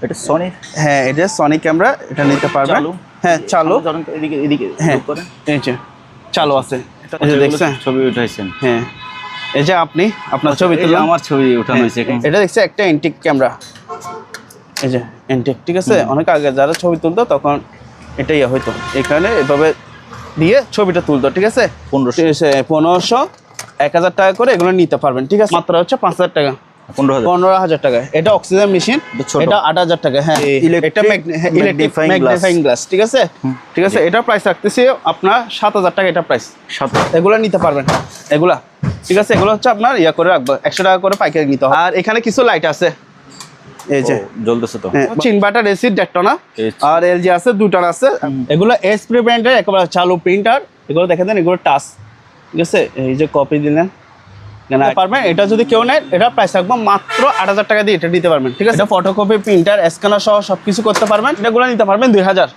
এটা সনি, হ্যাঁ এটা সনি ক্যামেরা, এটা নিতে পারবেন। হ্যাঁ চালু, এদিকে এদিকে হ্যাঁ এই যে চালু আছে, এই যে দেখছেন ছবি উঠাইছেন। হ্যাঁ এই যে আপনি আপনার ছবি তুললেন, আমার ছবি উঠানো হয়েছে। এটা দেখছে একটা এন্টিক ক্যামেরা, এই যে এন্টিক, ঠিক আছে। অনেক আগে যারা ছবি তুলতো তখন এটাই হয়তো এখানে এভাবে দিয়ে ছবিটা তুলতো, ঠিক আছে। 1500 1000 টাকা করে এগুলো নিতে পারবেন, ঠিক আছে। মাত্র হচ্ছে 5000 টাকা, 15000 টাকা। এটা অক্সিজেন মেশিন, এটা 8000 টাকা। হ্যাঁ এটা ম্যাগনিফাইং গ্লাস, ঠিক আছে ঠিক আছে। এটা প্রাইস রাখতেছি আপনার 7000 টাকা, এটা প্রাইস। এগুলো নিতে পারবেন এগুলা, ঠিক আছে। এগুলো হচ্ছে আপনার ইয়া করে রাখবো, 100 টাকা করে পাইকারি নিতে হবে। আর এখানে কিছু লাইট আছে, এই যে জ্বলতেছে তো, ইনভার্টার এসি 1.5 না, আর এলজি আছে 2টার আছে। এগুলো এসপ্রি ব্র্যান্ডের একেবারে চালু প্রিন্টার। এগুলো দেখে দেন, এগুলো টাচ, ঠিক আছে। এই যে কপি দিলেন পারবেন। এটা যদি কেউ নেয়, এটা প্রাইস রাখবো মাত্র 8000 টাকা দিয়ে এটা দিতে পারবেন, ঠিক আছে। ফটোকপি, প্রিন্টার, স্ক্যানার সহ সবকিছু করতে পারবেন। এগুলো নিতে পারবেন 2000,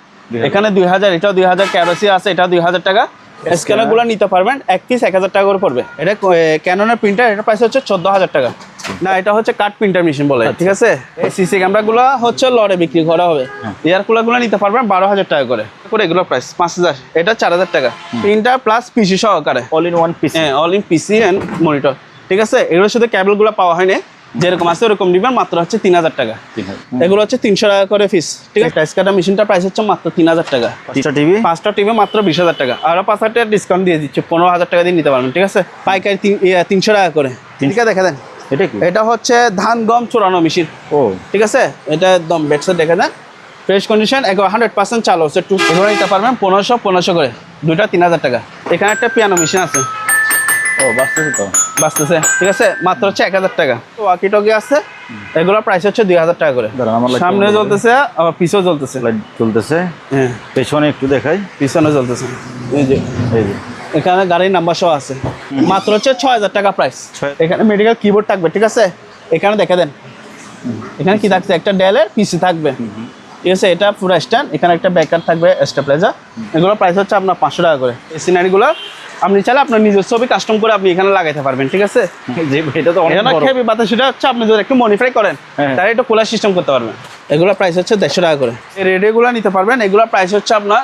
এখানে 2000, এটাও 2000, ক্যারোসি আছে, এটা 2000 টাকা। স্ক্যানার গুলো নিতে পারবেন, এক পিস 1000 টাকা করে পড়বে। এটা ক্যাননের প্রিন্টার, এটা প্রাইস হচ্ছে 14000 টাকা। না এটা হচ্ছে কাট প্রিন্টার মেশিন বলে, ঠিক আছে। এই সিসি ক্যামেরা গুলো হচ্ছে লড়ে বিক্রি করা হবে। এয়ার কুলার গুলো নিতে পারবেন 12000 টাকা করে এগুলো প্রাইস 5000, এটা 4000 টাকা। প্রিন্টার প্লাস পিসি সহকারে, অল ইন ওয়ান পিসি। হ্যাঁ all in PC and monitor, ঠিক আছে। এগুলোর সাথে কেবল গুলো পাওয়া হয় না, যেরকম আছে ওরকম দিবেন, মাত্র হচ্ছে 3000 টাকা। এগুলো হচ্ছে 300 টাকা করে পিস, ঠিক আছে। টাইস কাটা মেশিনটা প্রাইস হচ্ছে মাত্র 3000 টাকা। 5টা টিভি মাত্র 20000 টাকা, আরো 5000 টাকা ডিসকাউন্ট দিয়ে দিচ্ছে, 15000 টাকা দিয়ে নিতে পারবেন, ঠিক আছে। পাইকারি 300 টাকা করে। ঠিক আছে, দেখে দেন এটা হচ্ছে ধান গম চুরানো মেশিন, ও ঠিক আছে। এটা একদম বেডসেট দেখে দেন, ফ্রেশ কন্ডিশন, 100% চালু হচ্ছে। এগুলো নিতে পারবেন 1500 করে, দুইটা 3000 টাকা। এখানে একটা পিয়ানো মেশিন আছে, ও বাঁচতেছে তো, বাঁচতেছে, ঠিক আছে। মাত্র হচ্ছে 1000 টাকা। ওয়াকি টকি আছে, এগুলোর প্রাইস হচ্ছে 2000 টাকা করে। সামনে জ্বলতেছে, আবার পিছেও জ্বলতেছে, লাইট জ্বলতেছে। হ্যাঁ পেছনে একটু দেখাই, পিছনে জ্বলতেছে, এই যে এখানে গাড়ির নাম্বার সহ আছে। মাত্র হচ্ছে 6000 টাকা প্রাইস। এখানে মেডিকেল কিবোর্ড থাকবে, ঠিক আছে। এখানে দেখে দেন, এখানে কি থাকছে, একটা ডেলের পিসি থাকবে, ঠিক আছে। এটা পুরো স্ট্যান্ড, এখানে একটা ব্যাকআপ থাকবে, স্টেবিলাইজার। এগুলো প্রাইস হচ্ছে আপনার 500 টাকা করে। এই সিনারিগুলো আপনি চাইলে আপনার নিজের ছবি কাস্টম করে আপনি এখানে লাগাইতে পারবেন, ঠিক আছে। এটা তো অনেক বড় হেভি বাতাস, সেটা হচ্ছে আপনি যদি একটু মডিফাই করেন তাহলে একটু কুলার সিস্টেম করতে পারবেন। এগুলো প্রাইস হচ্ছে 150 টাকা করে। এই রেডিওগুলো নিতে পারবেন, এগুলো প্রাইস হচ্ছে আপনার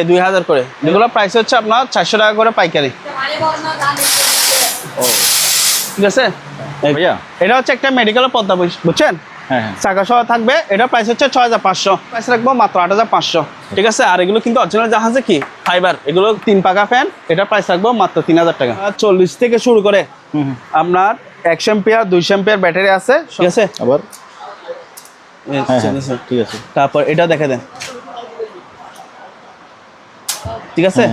2000 করে। এগুলো প্রাইস হচ্ছে আপনার 400 টাকা করে পাইকারি, ঠিক আছে। এটা হচ্ছে একটা মেডিকেলের পদ্মা, বুঝছেন, চাকা সহ থাকবে। এটা প্রাইস হচ্ছে 6500, প্রাইস রাখবো মাত্র 8500, ঠিক আছে। আর এগুলো কিন্তু অরিজিনাল জাহাজে কি ফাইবার, এগুলো 3 পাকা ফ্যান, এটা প্রাইস রাখবো মাত্র 3000 টাকা। 40 থেকে শুরু করে আপনার 100 এম্পিয়ার 200 এম্পিয়ার ব্যাটারি আছে, ঠিক আছে। আবার ঠিক আছে, তারপর এটা দেখে দেন, ঠিক আছে,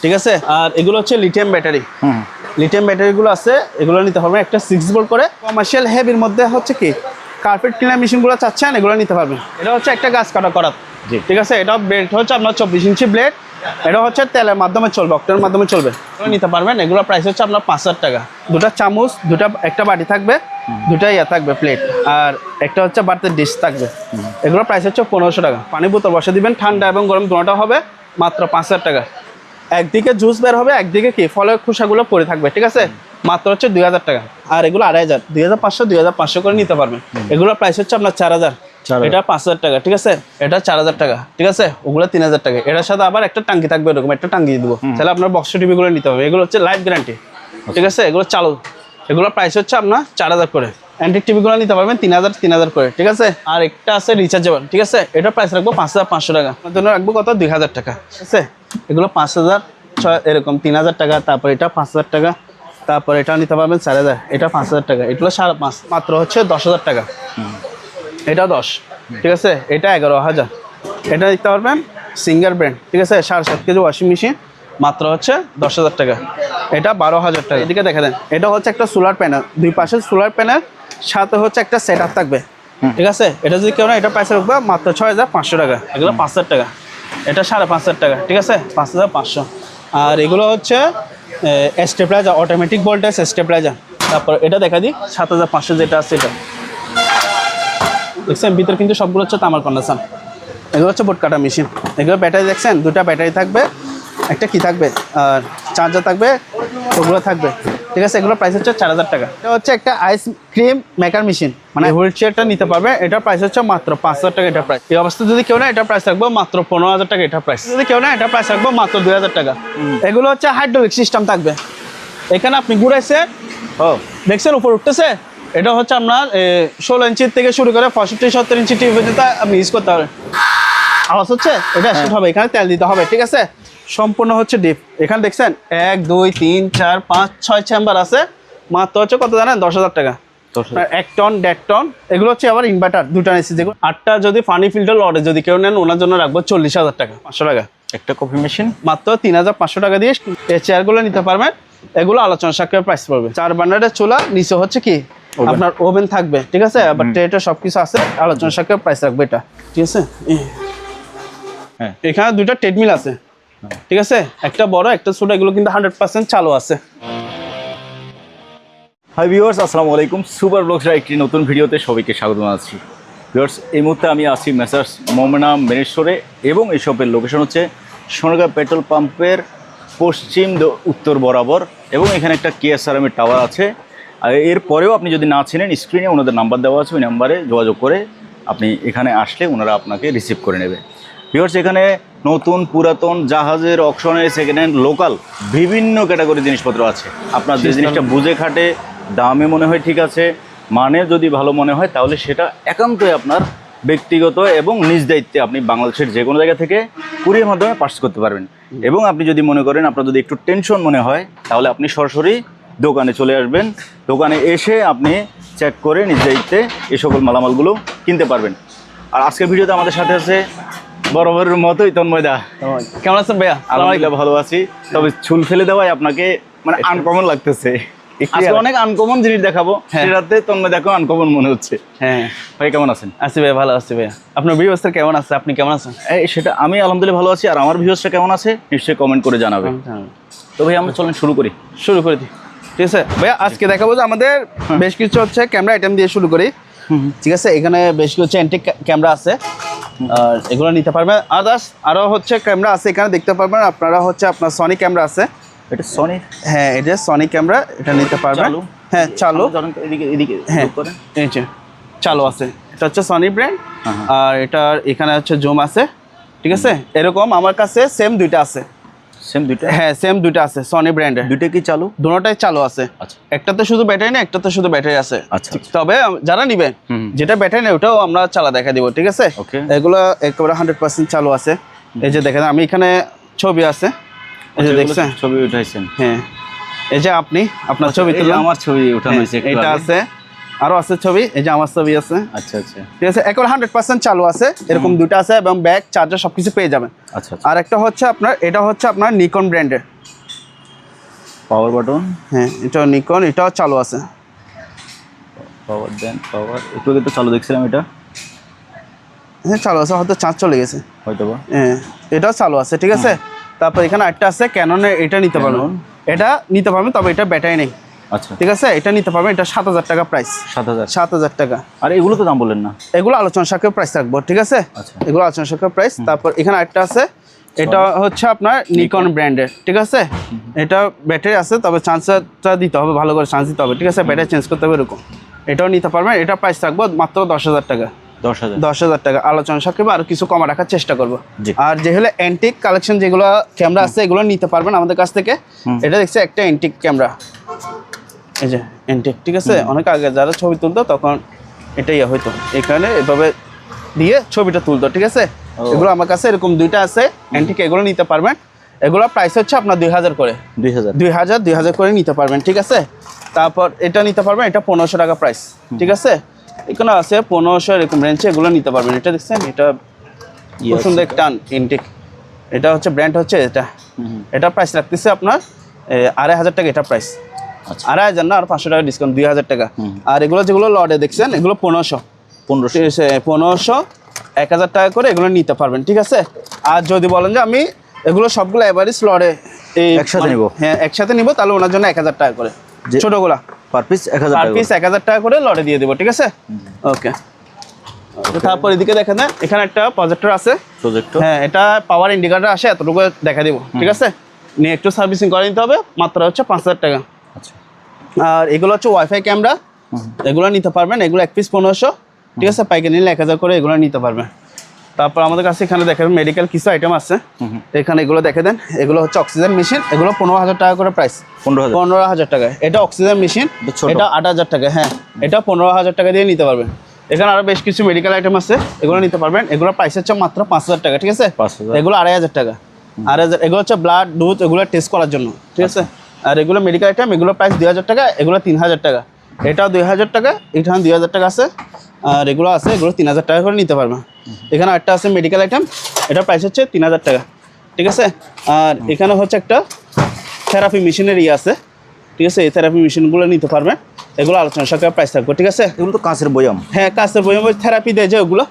ঠিক আছে। আর এগুলো হচ্ছে লিথিয়াম ব্যাটারি, লিথিয়াম ব্যাটারিগুলো আছে, এগুলো নিতে পারবেন। একটা 6 ভোল্ট করে কমার্শিয়াল হেভির মধ্যে হচ্ছে কি কার্পেট ক্লিনার মেশিনগুলো চাচ্ছেন, এগুলো নিতে পারবেন। এটা হচ্ছে একটা গাছ কাটা করাত, ঠিক আছে। এটা ব্লেড হচ্ছে আপনার 24 ইঞ্চি ব্লেড। এটা হচ্ছে তেলের মাধ্যমে চলবে, অক্টের মাধ্যমে চলবে, এগুলো নিতে পারবেন। এগুলো প্রাইস হচ্ছে আপনার 5000 টাকা। দুটা চামচ, একটা বাটি থাকবে, দুটা ইয়া থাকবে প্লেট, আর একটা হচ্ছে বাড়তে ডিশ থাকবে। এগুলো প্রাইস হচ্ছে 1500 টাকা। পানি বোতল বসে দিবেন, ঠান্ডা এবং গরম দুটোটা হবে, মাত্র 5000 টাকা। একদিকে জুস বের হবে, একদিকে কি ফলের খোসাগুলো পড়ে থাকবে, ঠিক আছে। মাত্র হচ্ছে 2000 টাকা। আর এগুলো 2500, 2500 করে নিতে পারবেন। এগুলো প্রাইস হচ্ছে আপনার 4000, এটা 5000 টাকা, ঠিক আছে। এটা 4000 টাকা, ঠিক আছে। ওগুলো 3000 টাকা। এটার সাথে আবার একটা টাঙ্কি থাকবে, এরকম একটা টাঙ্কি দেবো, তাহলে আপনার বক্স টিভি গুলো নিতে হবে। এগুলো হচ্ছে লাইফ গ্যারান্টি, ঠিক আছে। এগুলো চালু, এগুলো প্রাইস হচ্ছে আপনার 4000 করে। অ্যান্টিক টিভি গুলো নিতে পারবেন 3000 করে, ঠিক আছে। আর একটা আছে রিচার্জেবল, ঠিক আছে। এটা প্রাইস রাখবো 5500 টাকা। আপনার জন্য রাখবো কত, 2000 টাকা, ঠিক আছে। এগুলো 5000, এরকম 3000 টাকা। তারপর এটা 5000 টাকা। তারপর এটা নিতে পারবেন 4000, এটা 5000 টাকা। এগুলো 5.5, মাত্র হচ্ছে 10000 টাকা। এটা 10, ঠিক আছে। এটা 11000। এটা নিতে পারবেন সিঙ্গার ব্র্যান্ড, ঠিক আছে। 7.5 কেজি ওয়াশিং মেশিন, মাত্র হচ্ছে 10000 টাকা। এটা 12000 টাকা। এদিকে দেখে দেন, এটা হচ্ছে একটা সোলার প্যানেল, দুই পাশে সোলার প্যানেল, সাথে হচ্ছে একটা সেট আপ থাকবে, ঠিক আছে। এটা যদি কেউ না, এটা প্রাইস রাখবে মাত্র 6500 টাকা। এগুলো 5000 টাকা। এটা 5500 টাকা, ঠিক আছে, 5500। আর এগুলো হচ্ছে স্টেবিলাইজার, অটোমেটিক ভোল্টেজ স্টেবিলাইজার। তারপর এটা দেখা দিই 7500 যেটা আছে, এটা দেখছেন ভিতরে কিন্তু সবগুলো হচ্ছে তামার কন্ডেন্সার। এগুলো হচ্ছে বোর্ড কাটা মেশিন। এগুলো ব্যাটারি দেখছেন, দুটা ব্যাটারি থাকবে, একটা কি থাকবে, আর চার্জার থাকবে, ওগুলো থাকবে, ঠিক আছে, এগুলোর প্রাইস হচ্ছে 4000 টাকা। এটা হচ্ছে একটা আইসক্রিম মেকার মেশিন, মানে হুইল চেয়ারটা নিতে পারবে। এটার প্রাইস হচ্ছে মাত্র 5000 টাকা। এটার প্রাইস এই অবস্থা যদি কেউ না, এটার প্রাইস রাখবো মাত্র 15000 টাকা। এটার প্রাইস যদি কেউ না, এটার প্রাইস রাখবো মাত্র 2000 টাকা। এগুলো হচ্ছে হাইড্রোলিক সিস্টেম থাকবে। এখানে আপনি ঘুরাইছে, দেখছেন উপর উঠতেছে, এটা হচ্ছে আপনার 16 ইঞ্চি থেকে শুরু করে 65-70 ইঞ্চি টিভি পর্যন্ত আপনি ইউজ করতে পারবেন। আওয়াজ হচ্ছে, এটা স্টার্ট হবে। এখানে তেল দিতে হবে, ঠিক আছে। সম্পূর্ণ হচ্ছে ডিপ। এখানে দেখছেন 1 2 3 4 5 6 চেম্বার আছে। মাত্র হচ্ছে কত জানেন? 10000 টাকা। 1 টন 1.5 টন। এগুলো হচ্ছে আবার ইনভার্টার 2টা এসি, যেগুলো 8টা যদি ফানি ফিল্টার লড়ে যদি কেউ নেন, ওনার জন্য রাখবো 40000 টাকা, 500 টাকা। একটা কফি মেশিন মাত্র 3500 টাকা দিয়ে এই চেয়ারগুলো নিতে পারবেন। এগুলো আলোচনা সাপেক্ষে প্রাইস পড়বে। 4 বার্নারের চুলা, নিচে হচ্ছে কি আপনার ওভেন থাকবে, ঠিক আছে। আবার ট্রেটা সবকিছু আছে, আলোচনা সাপেক্ষে প্রাইস রাখবে এটা, ঠিক আছে। হ্যাঁ, এখানে 2টা ট্রেডমিল আছে, ঠিক আছে। একটা বড়, একটা ছোট। এগুলো কিন্তু 100% চালু আছে। হাই ভিউয়ার্স, আসসালামু আলাইকুম। সুপার ব্লগসের একটি নতুন ভিডিওতে সবাইকে স্বাগত জানাচ্ছি। ভিউয়ার্স, এই মুহূর্তে আমি আছি মেসার্স মোমেনা মেনেশ্বরে, এবং এই শপের লোকেশন হচ্ছে সোনারগাঁ পেট্রোল পাম্পের পশ্চিম উত্তর বরাবর, এবং এখানে একটা কেএসআরএমের টাওয়ার আছে। আর এরপরেও আপনি যদি না চিনেন, স্ক্রিনে ওনাদের নাম্বার দেওয়া আছে, ওই নাম্বারে যোগাযোগ করে আপনি এখানে আসলে ওনারা আপনাকে রিসিভ করে নেবে। ভিউয়ার্স, এখানে নতুন, পুরাতন, জাহাজের, অকশনের, সেকেন্ড হ্যান্ড, লোকাল বিভিন্ন ক্যাটাগরি জিনিসপত্র আছে। আপনার যে জিনিসটা বুঝে খাটে, দামে মনে হয় ঠিক আছে, মানে যদি ভালো মনে হয়, তাহলে সেটা একান্তই আপনার ব্যক্তিগত এবং নিজ দায়িত্বে আপনি বাংলাদেশের যে কোনো জায়গা থেকে কুরিয়ার মাধ্যমে পার্চেস করতে পারবেন। এবং আপনি যদি মনে করেন আপনার যদি একটু টেনশন মনে হয়, তাহলে আপনি সরাসরি দোকানে চলে আসবেন। দোকানে এসে আপনি চেক করে নিজ দায়িত্বে এই সকল মালামালগুলো কিনতে পারবেন। আর আজকের ভিডিওতে আমাদের সাথে আছে বরাবরের মতোই তন্ময় দা। কেমন আছেন ভাইয়া? আলহামদুলিল্লাহ ভালো আছি, তবে চুল ফেলে দেওয়ায় আপনাকে মানে আনকমন লাগতেছে। আজকে অনেক আনকমন জিনিস দেখাবো, সেটাতে তন্ময় দেখো আনকমন মনে হচ্ছে। হ্যাঁ ভাই, কেমন আছেন? আছি ভাই, ভালো আছি ভাইয়া। আপনার ভিউয়ার্সরা কেমন আছে? আপনি কেমন আছেন? সেটা আমি আলহামদুলিল্লাহ ভালো আছি। আর আমার ভিউয়ার্সরা কেমন আছে নিশ্চয়ই কমেন্ট করে জানাবে। তো ভাই, আমরা চলেন শুরু করে দিই। ঠিক আছে ভাইয়া, আজকে দেখাবো যে আমাদের বেশ কিছু হচ্ছে ক্যামেরা আইটেম দিয়ে শুরু করি, ঠিক আছে। এখানে বেশ কিছু হচ্ছে অ্যান্টিক ক্যামেরা আছে, আর এগুলো নিতে পারবেন। আদার্স আরও হচ্ছে ক্যামেরা আছে, এখানে দেখতে পারবেন আপনারা। হচ্ছে আপনার সনি ক্যামেরা আছে। এটা সনি? হ্যাঁ, এটা সনি ক্যামেরা, এটা নিতে পারবেন। হ্যাঁ, চালু। হ্যাঁ, এই যে চালু আছে। এটা হচ্ছে সনি ব্র্যান্ড। আর এটার এখানে হচ্ছে জুম আছে, ঠিক আছে। এরকম আমার কাছে সেম 2টা আছে। সেম 2টা? হ্যাঁ, সেম 2টা আছে সনি ব্র্যান্ডের। 2টা কি চালু? দুটোটাই চালু আছে। আচ্ছা, একটাতে শুধু ব্যাটারি না, একটাতে শুধু ব্যাটারি আছে। আচ্ছা। তবে যারা নিবেন, যেটা ব্যাটারি নেই ওটাও আমরা চালা দেখা দিব, ঠিক আছে। এগুলো একেবারে 100% চালু আছে। এই যে দেখেন, আমি এখানে ছবি আছে, এই যে দেখছেন ছবি উঠাইছেন। হ্যাঁ, এই যে আপনি আপনার ছবি তুললাম, আমার ছবি উঠানো হয়েছে, এটা আছে, আরো আছে ছবি। এই যে আমার ছবি আছে। আচ্ছা আচ্ছা, ঠিক আছে। একেবারে 100% চালু আছে। এরকম 2টা আছে, এবং ব্যাগ, চার্জার সবকিছু পেয়ে যাবেন। আচ্ছা। আর একটা হচ্ছে আপনার, এটা হচ্ছে আপনার নিকন ব্র্যান্ডের পাওয়ার বাটন। হ্যাঁ, এটা নিকন, এটাও চালু আছে। পাওয়ার দেন, পাওয়ার একটু একটু চালু দেখছিলাম। এটা হ্যাঁ চালু আছে, হয়তো চার্জ চলে গেছে হয়তো বা। হ্যাঁ, এটাও চালু আছে, ঠিক আছে। তারপর এখানে একটা আছে ক্যাননের, এটা নিতে পারবেন। এটা নিতে পারবেন, তবে এটা ব্যাটারি নেই। আচ্ছা, ঠিক আছে। এটা নিতে পারবেন, এটা 7000 টাকা প্রাইস। 7000 টাকা। আর এগুলো তো দাম বললেন না? এগুলো আলোচনা সাপেক্ষে প্রাইস রাখবো, ঠিক আছে। আচ্ছা, এগুলো আলোচনা সাপেক্ষে প্রাইস। তারপর এখানে একটা আছে, এটা হচ্ছে আপনার নিকন ব্র্যান্ডের, ঠিক আছে। এটা ব্যাটারি আছে, তবে চার্জটা দিতে হবে, ভালো করে চার্জ দিতে হবে, ঠিক আছে। ব্যাটারি চেঞ্জ করতে হবে এরকম। এটাও নিতে পারবেন। এটা প্রাইস রাখবো মাত্র 10000 টাকা। 10,000 টাকা। আলোচনা সাপেক্ষে আরো কিছু কমা রাখার চেষ্টা করবো। আর যে হলো অ্যান্টিক কালেকশন যেগুলো ক্যামেরা আছে, এগুলো নিতে পারবেন আমাদের কাছ থেকে। এটা দেখছি একটা অ্যান্টিক ক্যামেরা, এই যে অ্যান্টিক, ঠিক আছে। অনেক আগে যারা ছবি তুলতো তখন এটাই হয়তো এখানে এভাবে দিয়ে ছবিটা তুলতো, ঠিক আছে। এগুলো আমার কাছে এরকম 2টা আছে অ্যান্টিক, এগুলো নিতে পারবেন। এগুলো প্রাইস হচ্ছে আপনার 2000 করে। 2000 করে নিতে পারবেন, ঠিক আছে। তারপর এটা নিতে পারবেন, এটা 1500 টাকা প্রাইস, ঠিক আছে। এখানে আছে 1500 এরকম রেঞ্জে, এগুলো নিতে পারবেন। এটা দেখছেন, এটা খুব সুন্দর একটা অ্যান্টিক। এটা হচ্ছে ব্র্যান্ড হচ্ছে এটা প্রাইস রাখতেছে আপনার 2500 টাকা। এটা প্রাইস 2500 না, আর 500 টাকা ডিসকাউন্ট, 2000 টাকা। আর এগুলো যেগুলো লডে দেখছেন, এগুলো 1500, 1000 টাকা করে এগুলো নিতে পারবেন, ঠিক আছে। আর যদি বলেন যে আমি এগুলো সবগুলো এভারেজ লডে একসাথে নিব, হ্যাঁ একসাথে নিব, তাহলে ওনার জন্য 1000 টাকা করে, ছোটগুলা পার পিস 1000 টাকা করে লডে দিয়ে দেবো, ঠিক আছে। ওকে। তারপর এদিকে দেখেন, এখানে একটা প্রজেক্টর আছে। হ্যাঁ, এটা পাওয়ার ইন্ডিকেটর আসে, এতটুকু দেখা দিব, ঠিক আছে। নিয়ে একটু সার্ভিসিং করে নিতে হবে, মাত্র হচ্ছে 5000 টাকা। আচ্ছা, আর এগুলো হচ্ছে ওয়াইফাই ক্যামেরা, এগুলো নিতে পারবেন, এগুলো এক পিস 1500, ঠিক আছে, পাইকারি নিলে 1000 করে এগুলো নিতে পারবেন। তারপর আমাদের কাছে এখানে দেখেন মেডিকেল কিছু আইটেম আছে, এখানে এগুলো দেখে দেন, এগুলো হচ্ছে অক্সিজেন মেশিন, এগুলো 15000 টাকা করে প্রাইস, 15000 টাকা। এটা অক্সিজেন মেশিন, এটা 8000 টাকা, হ্যাঁ এটা 15000 টাকা দিয়ে নিতে পারবেন। এখানে আরো বেশ কিছু মেডিকেল আইটেম আছে, এগুলো নিতে পারবেন, এগুলো প্রাইস হচ্ছে মাত্র 5000 টাকা, ঠিক আছে, এগুলো 2500 টাকা, 2000, এগুলো হচ্ছে ব্লাড দুধ এগুলো টেস্ট করার জন্য, ঠিক আছে। আর এগুলো মেডিকেল আইটেম, এগুলো প্রাইস 2000 টাকা, এগুলো 3000 টাকা, এটাও 2000 টাকা, এখানে 2000 টাকা আছে, আর এগুলো আছে, এগুলো 3000 টাকা করে নিতে পারবেন। এখানে একটা আছে মেডিকেল আইটেম, এটার প্রাইস হচ্ছে 3000 টাকা, ঠিক আছে। আর এখানে হচ্ছে একটা থেরাপি মেশিনের আছে, ঠিক আছে, এই থেরাপি মেশিনগুলো নিতে পারবেন, এগুলো আলোচনা সরকার প্রাইস থাকবে, ঠিক আছে। এগুলো তো কাঁচের বয়াম, হ্যাঁ কাঁচের বয়াম, থেরাপি দেয় যে ওগুলো,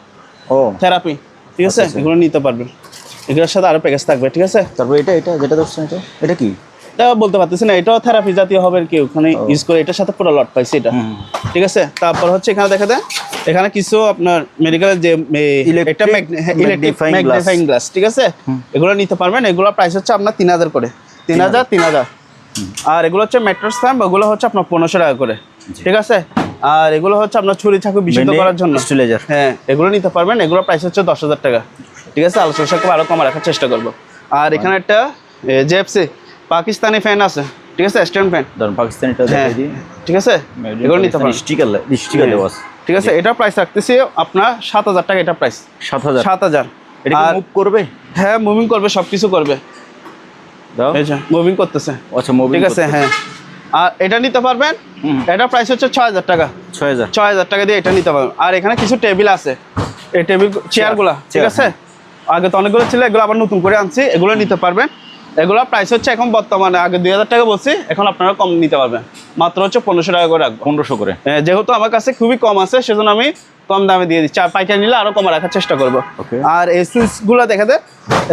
ও থেরাপি, ঠিক আছে, এগুলো নিতে পারবেন, এগুলোর সাথে আরও প্যাকেজ থাকবে, ঠিক আছে। তারপর এটা যেটা দেখছেন এটা কি? এটা বলতে পারতেছি না, এটাও থেরাপি জাতীয় হবে কি, ওখানে ইউজ করে, এটার সাথে পুরো লট পাইছি এটা, ঠিক আছে। তারপর হচ্ছে এখানে দেখা দেয়, এখানে কিছু আপনার মেডিকেলের যে একটা ম্যাগনিফাইং গ্লাস, ঠিক আছে, এগুলো নিতে পারবেন, এগুলো প্রাইস হচ্ছে আপনার 3000 করে, 3000। আর এগুলো হচ্ছে মেট্রোস ফ্যাম, ওগুলো হচ্ছে আপনার 1500 টাকা করে, ঠিক আছে। আর এগুলো হচ্ছে আপনার ছুরি চাকু বিশুদ্ধ করার জন্য, হ্যাঁ এগুলো নিতে পারবেন, এগুলো প্রাইস হচ্ছে 10000 টাকা, ঠিক আছে, আলোচনা সাথে আরো কম রাখার চেষ্টা করবো। আর এখানে একটা জেএফসি পাকিস্তানি ফ্যান আছে, ঠিক আছে, স্ট্যান্ড ফ্যান, পাকিস্তানিটা দেখাই দিই, ঠিক আছে, এগুলো নিতে পারবেন, স্টিকার দেওয়া আছে, ঠিক আছে। এটা প্রাইস রাখতেছি আপনার 7000 টাকা, এটা প্রাইস 7000। এটা আর মুভ করবে? হ্যাঁ মুভিং করবে, সবকিছু করবে, মুভিং করতেছে, আচ্ছা মুভিং, ঠিক আছে, হ্যাঁ। আর এটা নিতে পারবেন, এটা প্রাইস হচ্ছে 6000 টাকা, 6000 টাকা দিয়ে এটা নিতে পারবেন। আর এখানে কিছু টেবিল আছে, এই টেবিল চেয়ারগুলা, ঠিক আছে, আগে তো অনেকগুলো ছিল, এগুলো আবার নতুন করে আনছি, এগুলো নিতে পারবেন, এগুলো প্রাইস হচ্ছে এখন বর্তমানে, আগে 2000 টাকা বলছি, এখন আপনারা কম নিতে পারবেন, মাত্র হচ্ছে 1500 টাকা করে রাখবো, 1500 করে, যেহেতু আমার কাছে খুবই কম আছে সেজন্য আমি কম দামে দিয়ে দিচ্ছি, আর পাইকারি নিলে আরো কম রাখার চেষ্টা করবো। আর এই সুইচগুলো দেখে দেন,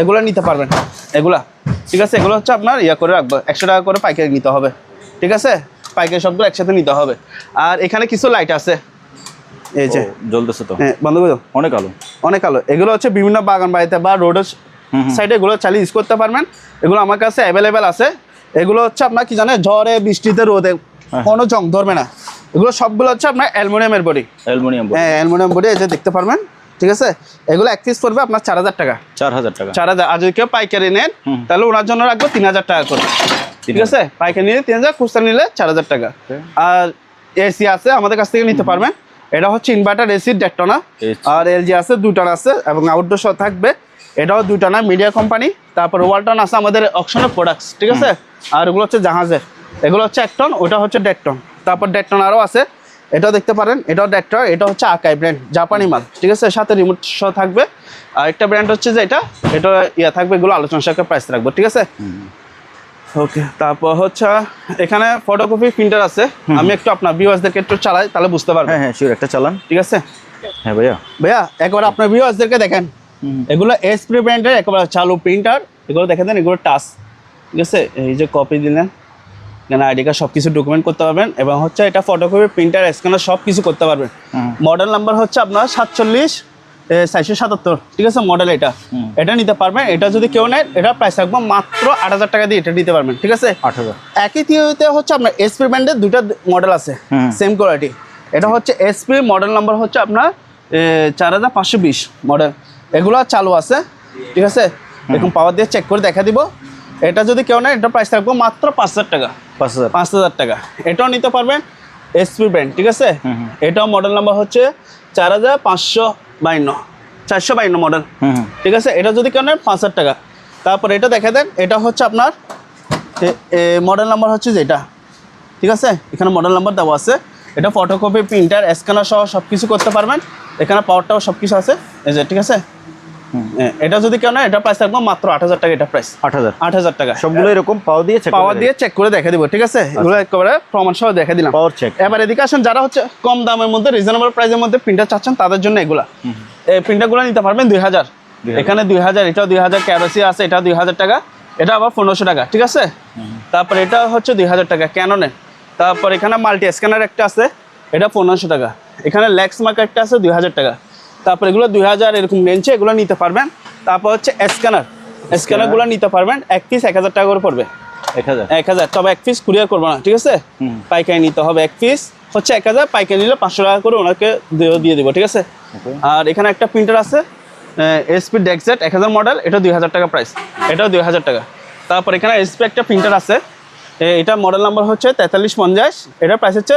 এগুলো নিতে পারবেন, এগুলা, ঠিক আছে, এগুলো হচ্ছে আপনার ইয়া করে রাখবো, 100 টাকা করে পাইকারি নিতে হবে, ঠিক আছে, পাইকারি সবগুলো একসাথে নিতে হবে। আর এখানে কিছু লাইট আছে, এই যে জ্বলতেছে তো, হ্যাঁ বন্ধ করে দাও, অনেক আলো, এগুলো হচ্ছে বিভিন্ন বাগান বাড়িতে বা রোডের সাইডে এগুলো চালিয়ে ইউজ করতে পারবেন, এগুলো আমার কাছে অ্যাভেলেবেল আছে। এগুলো হচ্ছে আপনার কি জানেন, ঝড়ে বৃষ্টিতে রোদে কোনো জং ধরবে না, এগুলো সবগুলো হচ্ছে আপনার অ্যালুমিনিয়ামের বডি, হ্যাঁ অ্যালুমিনিয়াম বডি, এই যে দেখতে পারবেন, ঠিক আছে। এগুলো এক পিস পড়বে আপনার 4000 টাকা, 4000। আর যদি কেউ পাইকারি নেন তাহলে ওনার জন্য রাখবো 3000 টাকা করে, ঠিক আছে, পাইকারি নিলে 3000, খুচরা নিলে 4000 টাকা। আর এসি আছে আমাদের কাছ থেকে নিতে পারবেন, এটা হচ্ছে ইনভার্টার এসি ডেকটনা, আর এলজি আছে 2টা আছে, এবং আউটডোর সহ থাকবে, এটাও 2টা না, মিডিয়া কোম্পানি। তারপর ওয়ালটন আছে আমাদের অকশনের প্রোডাক্টস, ঠিক আছে। আর এগুলো হচ্ছে জাহাজের, এগুলো হচ্ছে 1 টন, ওটা হচ্ছে 1.5 টন। তারপর 1.5 টন আরও আছে, এটাও দেখতে পারেন, এটাও 1.5 টন, এটা হচ্ছে আকাই ব্র্যান্ড, জাপানি মাল, ঠিক আছে, সাথে রিমোট সহ থাকবে। আর একটা ব্র্যান্ড হচ্ছে যে এটা ইয়া থাকবে, এগুলো আলোচনা সাথে প্রাইস রাখবো, ঠিক আছে। ওকে, তারপর হচ্ছে এখানে ফটোকপি প্রিন্টার আছে, আমি একটু আপনার ভিউয়ার্সদেরকে একটু চালাই, তাহলে বুঝতে পারবেন। হ্যাঁ শিওর, একটা চালান, ঠিক আছে। হ্যাঁ ভাইয়া একবার আপনার ভিউয়ার্সদেরকে দেখেন, এগুলো এসপি ব্র্যান্ডের একেবারে চালু প্রিন্টার, এগুলো দেখে দেন, এগুলো টাচ, ঠিক আছে, এই যে কপি দিলেন, এখানে আইডি কার্ড সব কিছু ডকুমেন্ট করতে পারবেন, এবং হচ্ছে এটা ফটোকপি প্রিন্টার স্ক্যানার সব কিছু করতে পারবেন। মডেল নাম্বার হচ্ছে আপনার 477, ঠিক আছে, মডেল এটা নিতে পারবেন। এটা যদি কেউ নেয়, এটা প্রাইস রাখবো মাত্র 8000 টাকা দিয়ে এটা নিতে পারবেন, ঠিক আছে, 8000। একই থিওতে হচ্ছে আপনার এসপি ব্র্যান্ডের 2টা মডেল আছে, সেম কোয়ালিটি। এটা হচ্ছে এসপি, মডেল নাম্বার হচ্ছে আপনার 4520 মডেল, এগুলো চালু আছে, ঠিক আছে, এখন পাওয়ার দিয়ে চেক করে দেখা দিব। এটা যদি কেউ নেয়, এটা প্রাইস রাখবো মাত্র 5000 টাকা, 5000 টাকা। এটাও নিতে পারবেন, এসপি ব্র্যান্ড, ঠিক আছে। এটাও মডেল নাম্বার হচ্ছে 452 মডেল, ঠিক আছে। এটা যদি কেউ নেয় 5000 টাকা। তারপর এটা দেখে দেন, এটা হচ্ছে আপনার মডেল নাম্বার হচ্ছে যেটা, ঠিক আছে, এখানে মডেল নাম্বার দেওয়া আছে। এটা ফটোকপি প্রিন্টার স্ক্যানার সহ সব কিছু করতে পারবেন, এখানে পাওয়ারটাও সব কিছু আছে, এই যে, ঠিক আছে। এটা যদি কেউ না, এটা প্রাইস রাখবো মাত্র 8000 টাকা, এটা প্রাইস 8000 টাকা। সবগুলো এরকম পাওয়ার দিয়ে চেক করে দেখে দিব, ঠিক আছে, এগুলো একেবারে প্রমাণ সহ দেখে দিলাম, পাওয়ার চেক। এবার এদিকে আসেন, যারা হচ্ছে কম দামের মধ্যে রিজনেবল প্রাইসের মধ্যে প্রিন্টার চাচ্ছেন, তাদের জন্য এগুলা, এই প্রিন্টারগুলো নিতে পারবেন 2000, এখানে 2000, এটাও 2000, ক্যারোসি আছে, এটা 2000 টাকা, এটা আবার 1500 টাকা, ঠিক আছে। তারপর এটা হচ্ছে 2000 টাকা ক্যাননের। তারপর এখানে মাল্টি স্ক্যানার একটা আছে, এটা 1500 টাকা। এখানে লেক্স মার্ক একটা আছে 2000 টাকা। তারপর এগুলো 2000 এরকম রেঞ্জে এগুলো নিতে পারবেন। তারপর হচ্ছে স্ক্যানারগুলো নিতে পারবেন, এক পিস 1000 টাকা করে পড়বে, 1000 1000, তবে এক পিস কুরিয়ার করবো না, ঠিক আছে? পাইকারি নিতে হবে, এক পিস হচ্ছে 1000, পাইকারি নিলে 500 টাকা করে ওনাকে দিয়ে দেবো, ঠিক আছে? আর এখানে একটা প্রিন্টার আছে এসপি ডেক্সেট 1000 মডেল, এটা 2000 টাকা প্রাইস, এটাও 2000 টাকা। তারপর এখানে এসপি একটা প্রিন্টার আছে, এটা মডেল নাম্বার হচ্ছে 4350, এটার প্রাইস হচ্ছে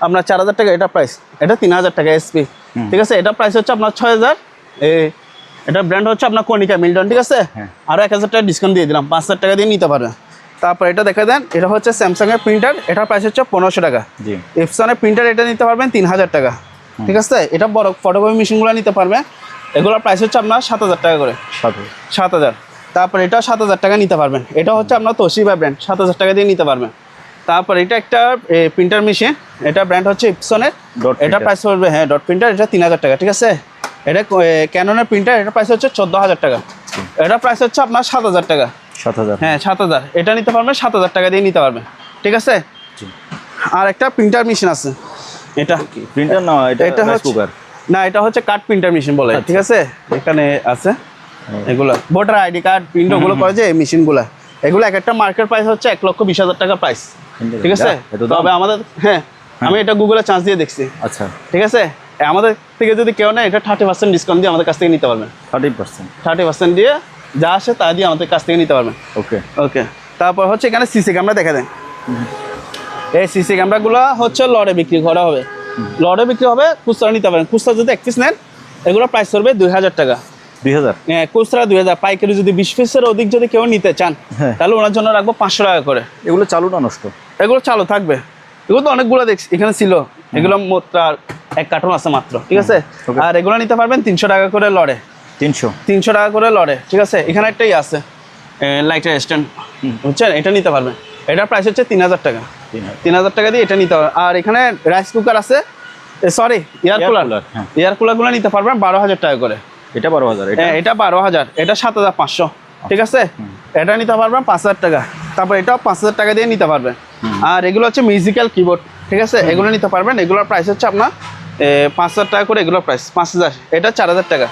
আপনার 4000 টাকা, এটা প্রাইস, এটা 3000 টাকা এসপি, ঠিক আছে? এটা প্রাইস হচ্ছে আপনার 6000, এটা ব্র্যান্ড হচ্ছে আপনার কনিকা মিল্টন, ঠিক আছে? আরও 1000 টাকা ডিসকাউন্ট দিয়ে দিলাম, 5000 টাকা দিয়ে নিতে পারবেন। তারপর এটা দেখা দেন, এটা হচ্ছে স্যামসাংয়ের প্রিন্টার, এটার প্রাইস হচ্ছে 1500 টাকা। এপসনের প্রিন্টার এটা নিতে পারবেন 3000 টাকা, ঠিক আছে? এটা বড় ফটোকপি মেশিনগুলো নিতে পারবেন, এগুলোর প্রাইস হচ্ছে আপনার 7000 টাকা করে, 7000। তারপর এটা 7000 টাকা নিতে পারবেন, এটা হচ্ছে আপনার তোশিবা ব্র্যান্ড, 7000 টাকা দিয়ে নিতে পারবেন। তারপর এটা একটা প্রিন্টার মেশিন, এটা ব্র্যান্ড হচ্ছে এপসনের, এটা প্রাইস পড়বে ডট প্রিন্টার, এটা 3000 টাকা, ঠিক আছে? এটা ক্যাননের প্রিন্টার, এটা প্রাইস হচ্ছে 14000 টাকা, এটা প্রাইস হচ্ছে আপনার 7000 টাকা। 7000, 7000, এটা নিতে পারবেন 7000 টাকা দিয়ে নিতে পারবেন, ঠিক আছে? আর একটা প্রিন্টার মেশিন আছে, এটা প্রিন্টার না, এটা রাইস কুকার না, এটা হচ্ছে কার্ড প্রিন্টার মেশিন বলে, ঠিক আছে? এখানে আছে এগুলো ভোটার আইডি কার্ড প্রিন্ট ওগুলো করে যে মেশিনগুলো, এগুলো এক একটা মার্কেট প্রাইস হচ্ছে 1,20,000 টাকা প্রাইস, ঠিক আছে? তবে আমাদের আমি এটা গুগলে চান্স দিয়ে দেখছি, আচ্ছা, ঠিক আছে? আমাদের থেকে যদি কেউ নেয়, এটা 30% ডিসকাউন্ট দিয়ে আমাদের কাছ থেকে নিতে পারবেন, 30% দিয়ে যা আসে তা দিয়ে আমাদের কাছ থেকে নিতে পারবেন। ওকে। তারপর হচ্ছে এখানে সিসি ক্যামেরা দেখা দেন, এই সিসি ক্যামেরাগুলো হচ্ছে লড়ে বিক্রি করা হবে, লড়ে বিক্রি হবে, খুচরা নিতে পারেন। খুচরা যদি এক পিস নেন, এগুলো প্রাইস করবে 2000 টাকা, 2000, হ্যাঁ খুচরা 2000, পাইকারি যদি 20 পিসের অধিক যদি কেউ নিতে চান, তাহলে ওনার জন্য রাখবো 500 টাকা করে। এগুলো চালু না নষ্ট? এগুলো চালু থাকবে, এগুলো তো অনেকগুলো দেখছি এখানে ছিল, এগুলো মোটটা 1 কার্টন আছে মাত্র, ঠিক আছে? আর এগুলো নিতে পারবেন 300 টাকা করে লড়ে, 300 টাকা করে লড়ে, ঠিক আছে? এখানে একটাই আছে লাইটার স্ট্যান্ড, বুঝছেন? এটা নিতে পারবেন, এটার প্রাইস হচ্ছে 3000 টাকা, 3000 টাকা দিয়ে এটা নিতে পারবেন। আর এখানে রাইস কুকার আছে, সরি এয়ার কুলারগুলো নিতে পারবেন 12,000 টাকা করে, এটা 12,000, এটা 12,000, এটা 7,500, ঠিক আছে? এটা নিতে পারবেন 5000 টাকা, তারপর এটাও 5000 টাকা দিয়ে নিতে পারবেন। আর এগুলো হচ্ছে মিউজিক্যাল কিবোর্ড, ঠিক আছে? এগুলো নিতে পারবেন, এগুলোর প্রাইস হচ্ছে আপনার 5000 টাকা করে, এগুলোর প্রাইস 5000, এটা 4000 টাকা,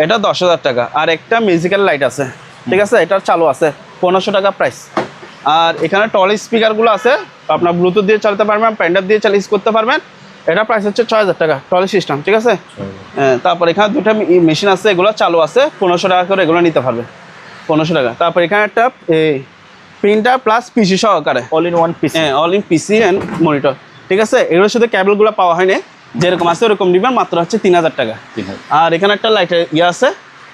এটা 10,000 টাকা। আর একটা মিউজিক্যাল লাইট আছে, ঠিক আছে? এটা চালু আছে 1500 টাকা প্রাইস। আর এখানে টল স্পিকারগুলো আছে, আপনার ব্লুটুথ দিয়ে চালাতে পারবেন, প্যান্ডাপ দিয়ে চালিয়ে ইউজ করতে পারবেন, এটা প্রাইস হচ্ছে 6000 টাকা, টল সিস্টেম, ঠিক আছে? তারপর এখানে দুটো মেশিন আছে, এগুলো চালু আছে 1500 টাকা করে, এগুলো নিতে পারবে 1500 টাকা। তারপর এখানে একটা প্রিন্টার প্লাস পিসি সহকারে, all in one PC, all in PC and monitor, ঠিক আছে? এগুলোর সাথে কেবলগুলো পাওয়া হয় না, যেরকম আছে ওরকম নেবেন, মাত্র হচ্ছে 3000 টাকা। আর এখানে একটা লাইটের আছে,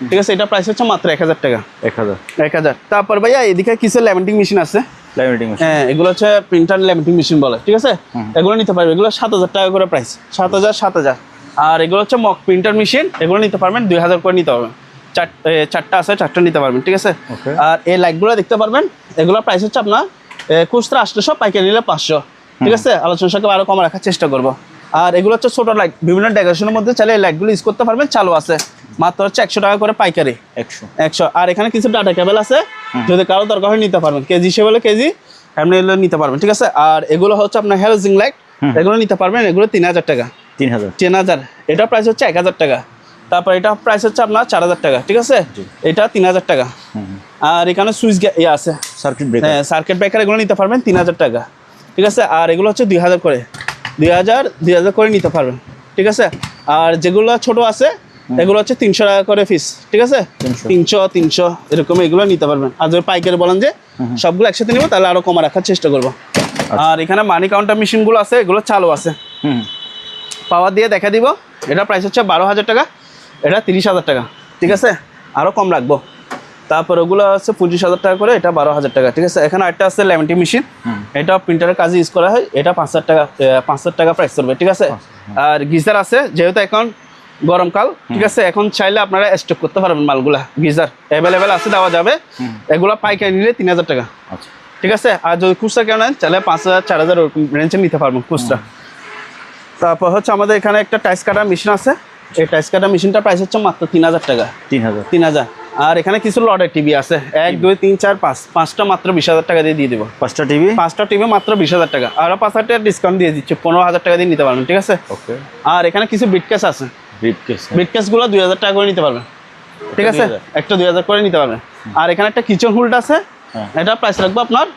ঠিক আছে? এটা প্রাইস হচ্ছে মাত্র 1000 টাকা, 1000। তারপর ভাইয়া এদিকে কিছু ল্যামিনেটিং মেশিন আছে, এগুলো হচ্ছে প্রিন্টার ল্যামিনেটিং মেশিন বলে, ঠিক আছে? এগুলো নিতে পারবে, এগুলো 7000 টাকা করে প্রাইস, 7000। আর এগুলো হচ্ছে মক প্রিন্টার মেশিন, এগুলো নিতে পারবেন 2000 করে নিতে পারবেন, চারটা আছে, চারটা নিতে পারবেন, ঠিক আছে? আর এই লাইটগুলো দেখতে পারবেন, এগুলো প্রাইস হচ্ছে আপনার খুচরা 800, পাইকারি নিলে 500, ঠিক আছে? আলোচনা সাথে আরও কম রাখার চেষ্টা করবো। আর এগুলো হচ্ছে ছোটো লাইট, বিভিন্ন ডেকোরেশনের মধ্যে চাইলে এই লাইটগুলো ইউজ করতে পারবেন, চালু আছে, মাত্র হচ্ছে 100 টাকা করে পাইকারি, 100। আর এখানে কিছু ডাটা কেবল আছে, যদি কারো দরকার হয় নিতে পারবেন, কেজি হিসেবে কেজি এমনি নিতে পারবেন, ঠিক আছে? আর এগুলো হচ্ছে আপনার হ্যালোজিং লাইট, এগুলো নিতে পারবেন, এগুলো 3000 টাকা, 3000, এটার প্রাইস হচ্ছে 1000 টাকা। তারপর এটা প্রাইস হচ্ছে আপনার 4000 টাকা, ঠিক আছে? এটা 3000 টাকা। আর এখানে সুইচ আছে, সার্কিট ব্রেকার, এগুলো নিতে পারবেন 3000 টাকা, ঠিক আছে? আর এগুলো হচ্ছে 2000 করে, 2000 করে নিতে পারবেন, ঠিক আছে? আর যেগুলো ছোট আছে, এগুলো হচ্ছে 300 টাকা করে পিস, ঠিক আছে? 300 এরকম এগুলো নিতে পারবেন। আর যদি পাইকারি বলেন যে সবগুলো একসাথে নেবো, তাহলে আরো কমা রাখার চেষ্টা করবো। আর এখানে মানি কাউন্টার মেশিনগুলো আছে, এগুলো চালু আছে, পাওয়ার দিয়ে দেখা দিব। এটা প্রাইস হচ্ছে 12,000 টাকা, এটা 30,000 টাকা, ঠিক আছে? আরও কম রাখবো। তারপর ওগুলো হচ্ছে 25,000 টাকা করে, এটা 12,000 টাকা, ঠিক আছে? এখানে একটা আছে ল্যামিনেটিং মেশিন, এটা প্রিন্টারের কাজে ইউজ করা হয়, এটা 5,000 টাকা, 5,000 টাকা প্রাইস করবে, ঠিক আছে? আর গিজার আছে, যেহেতু এখন গরমকাল, ঠিক আছে? এখন চাইলে আপনারা স্টক করতে পারবেন মালগুলা, গিজার অ্যাভেলেবেল আছে, দেওয়া যাবে। এগুলো পাইকারি নিলে 3000 টাকা, ঠিক আছে? আর যদি খুচরা কেউ নেন, তাহলে 5,000 4,000 রেঞ্জে নিতে পারবেন খুচরা। তারপর হচ্ছে আমাদের এখানে একটা টাইস কাটার মেশিন আছে, এই টাইস কাটার মেশিনটার প্রাইস হচ্ছে মাত্র 3000 টাকা, 3000। আর এখানে কিছু লটের টিভি আছে, 1 2 3 4 5, 5টা মাত্র 20,000 টাকা দিয়ে দেবো। 5টা টিভি মাত্র 20,000 টাকা, আরও 5,000 টাকা ডিসকাউন্ট দিয়ে দিচ্ছে, 15,000 টাকা দিয়ে নিতে পারবেন, ঠিক আছে? আর এখানে কিছু বিটকেস আছে, বিটকেসগুলো 2000 টাকা করে নিতে পারবেন, ঠিক আছে? একটা 2000 করে নিতে পারবেন। আর এখানে একটা কিচেন হোল্ড আছে, এটা প্রাইস রাখবো আপনার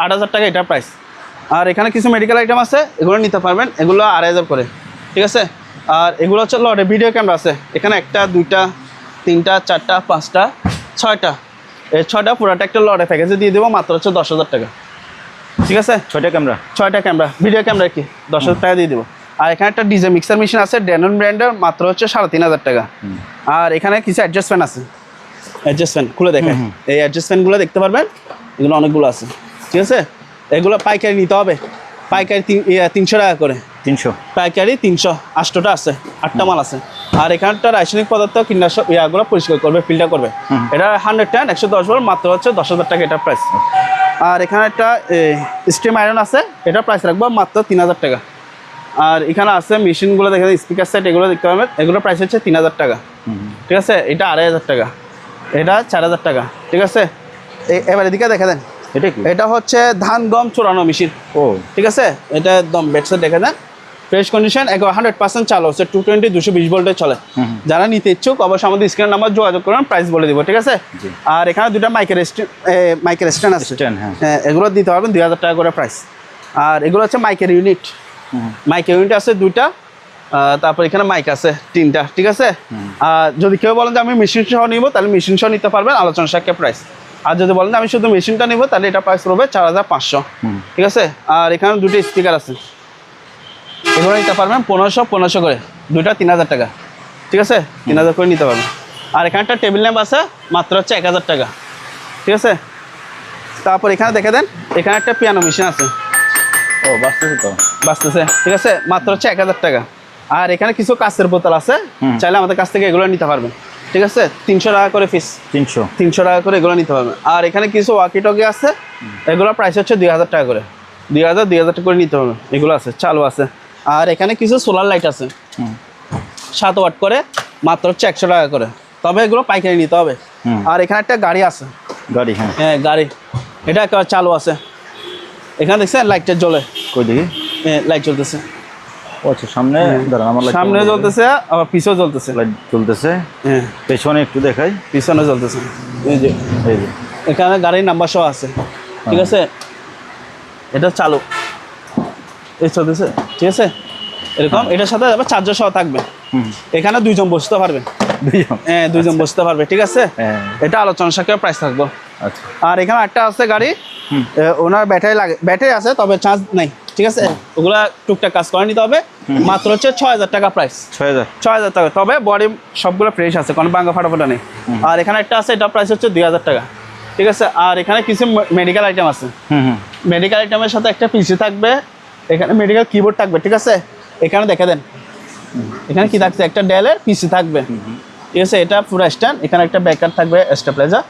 8,000 টাকা এটা প্রাইস। আর এখানে কিছু মেডিকেল আইটেম আছে, এগুলো নিতে পারবেন, এগুলো 2,500 করে, ঠিক আছে। আর এগুলো হচ্ছে লটে ভিডিও ক্যামেরা আছে, এখানে 1টা 2টা 3টা 4টা 5টা 6টা, এই 6টা পুরোটা একটা লটে প্যাকেজে দিয়ে দেবো মাত্র হচ্ছে 10,000 টাকা, ঠিক আছে। 6টা ক্যামেরা, 6টা ক্যামেরা ভিডিও ক্যামেরা কি 10,000 টাকা দিয়ে দেবো। আর এখানে একটা ডিজে মিক্সার মেশিন আছে ড্যানন ব্র্যান্ডের, মাত্র হচ্ছে 3,500 টাকা। আর এখানে কিছু অ্যাডজাস্ট ফ্যান আছে, অ্যাডজাস্ট ফ্যান খুলে দেখেন, এই অ্যাডজাস্ট ফ্যানগুলো দেখতে পারবেন, এগুলো অনেকগুলো আছে, ঠিক আছে। এগুলো পাইকারি নিতে হবে, পাইকারি 300 টাকা করে, 300 পাইকারি 300, 8টা আছে, 8টা মাল আছে। আর এখানটা রাসায়নিক পদার্থ কীটনাশক ইয়াগুলো পরিষ্কার করবে, ফিল্টার করবে, এটা 110 110 ভোল্ট, মাত্র হচ্ছে 10,000 টাকা এটা প্রাইস। আর এখানে একটা স্টিম আয়রন আছে, এটা প্রাইস রাখবো মাত্র 3,000 টাকা। আর এখানে আছে মেশিনগুলো দেখেন, স্পিকার সেট এগুলো দেখতে পাবেন, এগুলো প্রাইস হচ্ছে 3,000 টাকা, ঠিক আছে। এটা 2,500 টাকা, এটা 4,000 টাকা, ঠিক আছে। এবার এদিকে দেখে দেন, এটা কি? এটা হচ্ছে ধান গম চোরানো মেশিন, ও ঠিক আছে। এটা একদম বেডসেট দেখে দেন, ফ্রেশ কন্ডিশন, 100% চালু হচ্ছে, 220 220 ভোল্টে চলে। যারা নিতে ইচ্ছুক অবশ্যই আমাদের স্ক্রিনের নাম্বার যোগাযোগ করবেন, প্রাইস বলে দিব, ঠিক আছে। আর এখানে দুটা মাইকের স্ট্যান্ড আছে, হ্যাঁ, এগুলো দিতে পারবেন 2,000 টাকা করে প্রাইস। আর এগুলো হচ্ছে মাইকের ইউনিট, মাইকের ইউনিট আছে 2টা, তারপর এখানে মাইক আছে 3টা, ঠিক আছে। আর যদি কেউ বলেন যে আমি মেশিন সহ নিব, তাহলে মেশিন সহ নিতে পারবেন, আলোচনা সাপেক্ষে প্রাইস। আর যদি বলেন যে আমি শুধু মেশিনটা নিব, তাহলে এটা প্রাইস পড়বে 4,500, ঠিক আছে। আর এখানে 2টা স্পিকার আছে, এগুলো নিতে পারবেন 1500 করে, 2টা 3,000 টাকা, ঠিক আছে, 3,000 করে নিতে পারবেন। আর এখানে একটা টেবিল ল্যাম্প আছে, মাত্র হচ্ছে 1,000 টাকা, ঠিক আছে। তারপর এখানে দেখে দেন, এখানে একটা পিয়ানো মেশিন আছে, ও বাস্তবে তো বাঁচতেছে, ঠিক আছে, মাত্র হচ্ছে 1,000 টাকা। আর এখানে কিছু কাঁচের বোতল আছে, চাইলে আমাদের কাছ থেকে এগুলো নিতে পারবেন, ঠিক আছে, 300 টাকা করে পিস, 300 টাকা করে এগুলো নিতে পারবেন। আর এখানে কিছু ওয়াকি টকি আছে, এগুলো প্রাইস হচ্ছে 2,000 টাকা করে, 2,000 টাকা করে নিতে পারবেন, এগুলো আছে, চালু আছে। আর এখানে কিছু সোলার লাইট আছে 7 ওয়াট করে, মাত্র হচ্ছে 100 টাকা করে, তবে এগুলো পাইকারি নিতে হবে। আর এখানে একটা গাড়ি আছে, গাড়ি, হ্যাঁ গাড়ি, এটা একেবারে চালু আছে, এখানে দেখছেন লাইটটা জ্বলে, কই দেখি, লাইট জ্বলতেছে, ও আচ্ছা, সামনে দাঁড়ান, আমার সামনে জ্বলতেছে, আবার পিছেও জ্বলতেছে, লাইট জ্বলতেছে, হ্যাঁ পেছনে একটু দেখাই, পিছনে জ্বলতেছে, এই যে এই যে এখানে গাড়ির নাম্বার সহ আছে, ঠিক আছে। এটা চালু, এই চলতেছে, ঠিক আছে, এরকম। এটার সাথে আবার চার্জার সহ থাকবে, এখানে 2 জন বসতে পারবে, 2 জন, হ্যাঁ 2 জন বসতে পারবে, ঠিক আছে। এটা আলোচনা সাপেক্ষে প্রাইস থাকবো। আচ্ছা। আর এখানে একটা আছে গাড়ি, ওনার ব্যাটারি আছে, তবে চার্জ নাই, ঠিক আছে, ওগুলা টুকটাক কাজ করে নিতে হবে, মাত্র হচ্ছে 6,000 টাকা প্রাইস, 6,000 টাকা, তবে বডি সবগুলো ফ্রেশ আছে, কোনো ভাঙা ফাটাফাটা নেই। আর এখানে একটা আছে, এটা প্রাইস হচ্ছে 2,000 টাকা, ঠিক আছে। আর এখানে কিছু মেডিকেল আইটেম আছে, মেডিকেল আইটেমের সাথে একটা পিসি থাকবে, এখানে মেডিকেল কিবোর্ড থাকবে, ঠিক আছে। এখানে দেখে দেন, এখানে কি থাকছে, একটা ডেলের পিসি থাকবে, ঠিক আছে। এটা পুরো স্ট্যান্ড, এখানে একটা ব্যাকআপ থাকবে, স্টেবিলাইজার,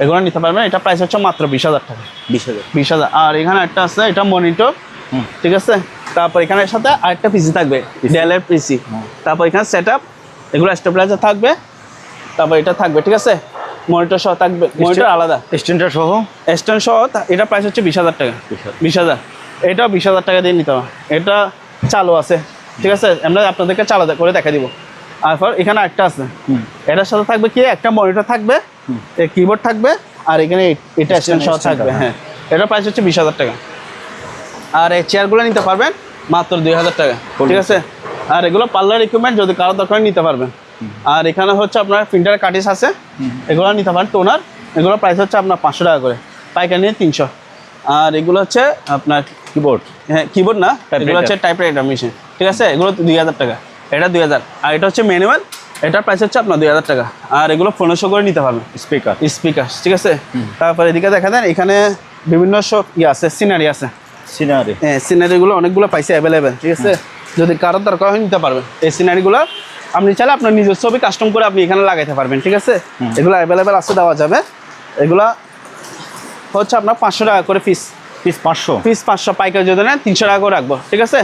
এগুলো নিতে পারবেন, এটা প্রাইস হচ্ছে মাত্র 20,000 টাকা, 20,000। আর এখানে একটা আছে, এটা মনিটর, ঠিক আছে। তারপর এখানে সাথে আরেকটা পিসি থাকবে, ডেলের পিসি, তারপর এখানে সেটআপ, এগুলো স্টেবিলাইজার থাকবে, তারপর এটা থাকবে, ঠিক আছে, মনিটর সহ থাকবে, মনিটর আলাদা, স্ট্যান্ড সহ, এটা প্রাইস হচ্ছে 20,000 টাকা, 20,000, এটাও 20,000 টাকা দিয়ে নিতে হবে। এটা চালু আছে, ঠিক আছে, আমরা আপনাদেরকে চালু করে দেখা দিব। তারপর এখানে একটা আছে, এটার সাথে থাকবে কি, একটা মনিটর থাকবে, কিবোর্ড থাকবে, আর এখানে এটা স্ট্যান্ড সহ থাকবে, হ্যাঁ, এটা প্রাইস হচ্ছে 20,000 টাকা। আর এই চেয়ারগুলো নিতে পারবেন মাত্র 2,000 টাকা, ঠিক আছে। আর এগুলো পার্লার ইকুইপমেন্ট, যদি কারো দরকার নিতে পারবেন। আর এখানে হচ্ছে আপনার প্রিন্টার কাটিস আছে, এগুলো নিতে পারেন, টোনার, এগুলো প্রাইস হচ্ছে আপনার 500 টাকা করে, পাইকারি নিয়ে 300। আর এগুলো হচ্ছে আপনার কিবোর্ড, হ্যাঁ কিবোর্ড না, এগুলো হচ্ছে টাইপরাইটার মেশিন, ঠিক আছে, এগুলো 2,000 টাকা, এটা 2,000। আর এটা হচ্ছে ম্যানুয়াল, এটার প্রাইস হচ্ছে আপনার 2,000 টাকা। আর এগুলো 1500 করে নিতে পারবেন, স্পিকার, ঠিক আছে। তারপর এদিকে দেখা দেন, এখানে বিভিন্ন সব আছে, সিনারি আছে, হ্যাঁ সিনারিগুলো অনেকগুলো পাইছে অ্যাভেলেবেল, ঠিক আছে। যদি কারোর দরকার হয় নিতে পারবেন, এই সিনারিগুলো আপনি চাইলে আপনার নিজের ছবি কাস্টম করে আপনি এখানে লাগাইতে পারবেন, ঠিক আছে। এগুলো অ্যাভেলেবেল আছে, দেওয়া যাবে। এগুলা হচ্ছে আপনার 500 টাকা করে পিস, 500 পাইকারি যদি নেন 300 টাকা করে রাখবো, ঠিক আছে।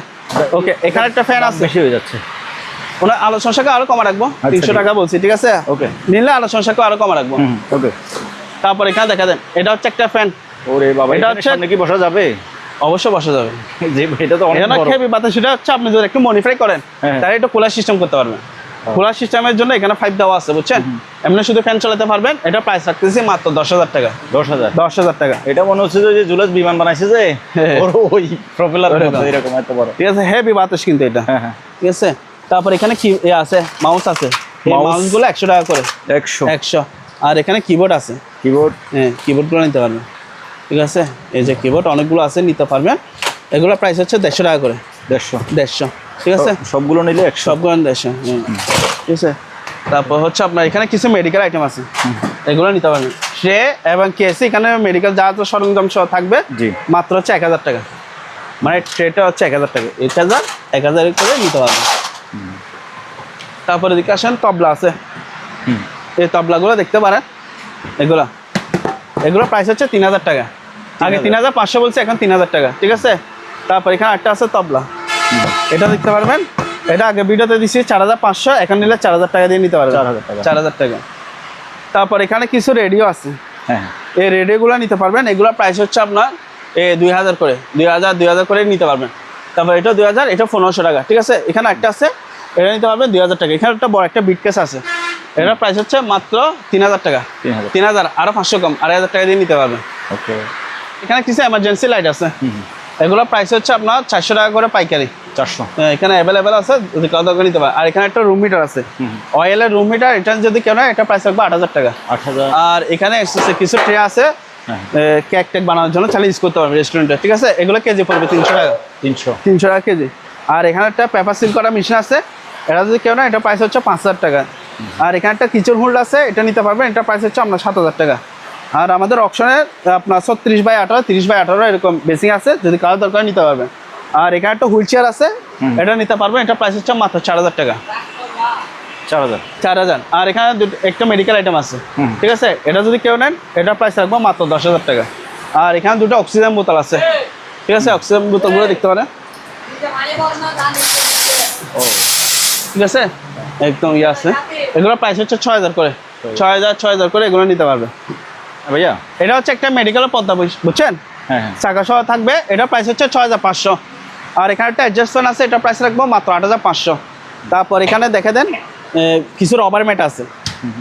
ওকে, এখানে একটা ফ্যান আছে, বেশি হয়ে যাচ্ছে, ওনার আলোচনা সাপেক্ষে আরো কমা রাখবো, 300 টাকা বলছি, ঠিক আছে। ওকে, নিলে আলোচনা সাপেক্ষে আরো কমা রাখবো, ওকে। তারপর এখানে দেখা দেন, এটা হচ্ছে একটা ফ্যান, ওরে বাবা, এটা হচ্ছে সামনে কি বসা যাবে? অবশ্যই বসা যাবে, যে এটা তো অনেক বড় খেবি বাতাস, সেটা হচ্ছে আপনি যদি একটু মডিফাই করেন, তাহলে একটু কুলার সিস্টেম করতে পারবেন, কুলার সিস্টেমের জন্য এখানে 5 দেওয়া আছে বুঝছেন। এমনি শুধু ফ্যান চালাতে পারবেন। এটা প্রাইস রাখতেছি মাত্র 10,000 টাকা। 10,000 টাকা। এটা মনে হচ্ছে যে জুলাস বিমান বানাইছে যে ওর ওই প্রপেলার এরকম এত বড়। ঠিক আছে, হেভি বাতাস কিন্তু এটা। হ্যাঁ ঠিক আছে, তারপর এখানে কি আছে, মাউস আছে। মাউসগুলো 100 টাকা করে। 100। আর এখানে কিবোর্ড আছে। হ্যাঁ, কিবোর্ডগুলো নিতে পারবেন। ঠিক আছে, এই যে কিবোর্ড অনেকগুলো আছে, নিতে পারবেন। এগুলো প্রাইস হচ্ছে 150 টাকা করে। 150। ঠিক আছে, সবগুলো নিলে 100। সবগুলো 150। ঠিক আছে, তারপর হচ্ছে আপনার এখানে কিছু মেডিকেল আইটেম আছে, এগুলো নিতে পারবেন। ট্রে এবং কেসি, এখানে মেডিকেল যা যা সরঞ্জাম সহ থাকবে মাত্র হচ্ছে 1000 টাকা। মানে ট্রেটা হচ্ছে 1000 টাকা। 1000 করে নিতে পারবেন। তারপরে এদিকে আসেন, তবলা আছে। এই তবলাগুলো দেখতে পারেন। এগুলো প্রাইস হচ্ছে 3000 টাকা। আগে 3500 বলছে, এখন 3000 টাকা। ঠিক আছে, তারপর এখানে একটা আছে তবলা, এটা দেখতে পারবেন। এটা আগে ভিডিওতে দিচ্ছি 4500, এখন নিলে 4000 টাকা দিয়ে নিতে পারবেন। 4000 টাকা। তারপর এখানে কিছু রেডিও আছে। এই রেডিওগুলো নিতে পারবেন। এগুলো প্রাইস হচ্ছে আপনার 2000 করে, 2000 করে নিতে পারবেন। তারপর এটা 2000, এটা 1500 টাকা। ঠিক আছে, এখানে একটা আছে, এটা নিতে পারবেন 2000 টাকা। এখানে একটা বড় একটা বিট কেস আছে, এটার প্রাইস হচ্ছে মাত্র 3000 টাকা। 3000 আরো 500 কম, 2500 টাকা দিয়ে নিতে পারবেন। এখানে কিছু এমার্জেন্সি লাইট আছে, এগুলো প্রাইস হচ্ছে আপনার 400 টাকা করে পাইকারি। 400 এখানে অ্যাভেলেবেল আছে, যদি কারো দরকার নিতে পারে। আর এখানে একটা রুম মিটার আছে, অয়েলের রুম মিটার। এটা যদি কেউ নেয়, এটা প্রাইস রাখবে 8000 টাকা। আর এখানে কিছু ট্রে আছে কেক টেক বানানোর জন্য, চালিয়ে ইউজ করতে পারবে রেস্টুরেন্টে। ঠিক আছে, এগুলো কেজি পড়বে 300 টাকা। 300 টাকা কেজি। আর এখানে একটা পেপার সিল করা মেশিন আছে, এটা যদি কেউ নেয়, এটা প্রাইস হচ্ছে 5000 টাকা। আর এখানে একটা কিচেন হোল্ড আছে, এটা নিতে পারবেন। এটা প্রাইস হচ্ছে আপনার 7000 টাকা। আর আমাদের অপশনে আপনার 36/18, 30/18 এরকম বেসিং আছে, যদি কারো দরকার নিতে পারবেন। আর এখানে একটা হুইল চেয়ার আছে, এটা নিতে পারবেন। এটা প্রাইস হচ্ছে মাত্র 4000 টাকা। 4000। আর এখানে একটা মেডিকেল আইটেম আছে। ঠিক আছে, এটা যদি কেউ নেন, এটা প্রাইস রাখবো মাত্র 10000 টাকা। আর এখানে দুটো অক্সিজেন বোতল আছে। ঠিক আছে, অক্সিজেন বোতলগুলো দেখতে পারেন। ঠিক আছে, একদম ইয়ে আছে। এগুলো প্রাইস হচ্ছে 6000 করে। 6000 করে এগুলো নিতে পারবে ভাইয়া। এটা হচ্ছে একটা মেডিকেলের পদ্মা, বুঝছেন, চাকা সহ থাকবে। এটা প্রাইস হচ্ছে 6500। আর এখানে একটা অ্যাডজাস্টমেন্ট আছে, এটা প্রাইস রাখবো মাত্র 8500। তারপর এখানে দেখে দেন কিছু রবার ম্যাট আছে।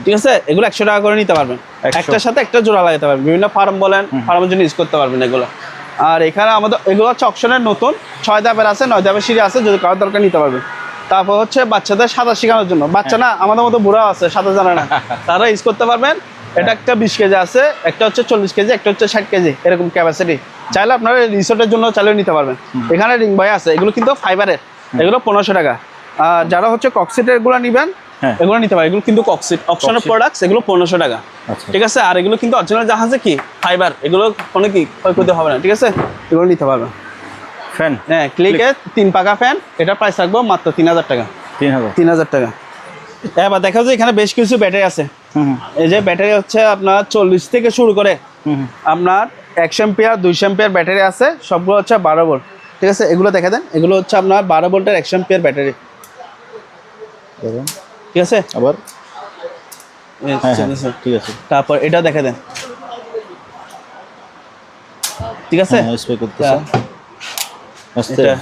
ঠিক আছে, এগুলো 100 টাকা করে নিতে পারবেন। একটার সাথে একটা জোড়া লাগাতে পারবেন, বিভিন্ন ফার্ম বলেন, ফার্মের জন্য ইউজ করতে পারবেন এগুলো। আর এখানে আমাদের এগুলো হচ্ছে অপশনের নতুন 6 ধাপের আছে, 9 ধাপের সিঁড়ি আছে, যদি কারোর দরকার নিতে পারবেন। তারপর হচ্ছে বাচ্চাদের সাঁতার শেখানোর জন্য, বাচ্চা না আমাদের মতো বুড়া আছে, সাঁতার জানে না, তারা ইউজ করতে পারবেন। এটা একটা 20 কেজি আছে, একটা হচ্ছে 40 কেজি, একটা হচ্ছে 60 কেজি, এরকম ক্যাপাসিটি। চাইলে আপনারা রিসোর্টের জন্য চালিয়ে নিতে পারবেন। এখানে রিং বয় আছে, এগুলো কিন্তু ফাইবারের, এগুলো 1500 টাকা। আর যারা হচ্ছে কক্সিটের এগুলো নিবেন, এগুলো নিতে পারেন। এগুলো কিন্তু কক্সিট অপশনের প্রোডাক্টস, এগুলো 1500 টাকা। ঠিক আছে, আর এগুলো কিন্তু অরিজিনাল জাহাজে কি ফাইবার, এগুলো কোনো কি ক্ষয়ক্ষতি হবে না। ঠিক আছে, এগুলো নিতে পারবেন। ফ্যান, হ্যাঁ, ক্লিকের 3 পাকা ফ্যান, এটা প্রাইস রাখবো মাত্র 3000 টাকা। 3000 টাকা। এবার দেখা যায় এখানে বেশ কিছু ব্যাটারি আছে। এই যে ব্যাটারি হচ্ছে আপনার 40 থেকে শুরু করে আপনার 100 অ্যাম্পিয়ার, 200 অ্যাম্পিয়ার ব্যাটারি আছে, সবগুলো হচ্ছে 12 ভোল্ট। ঠিক আছে, এগুলো দেখে দেন, এগুলো হচ্ছে আপনার 12 ভোল্টের 100 অ্যাম্পিয়ার ব্যাটারি। ঠিক আছে, আবার ঠিক আছে। তারপর এটা দেখে দেন। ঠিক আছে,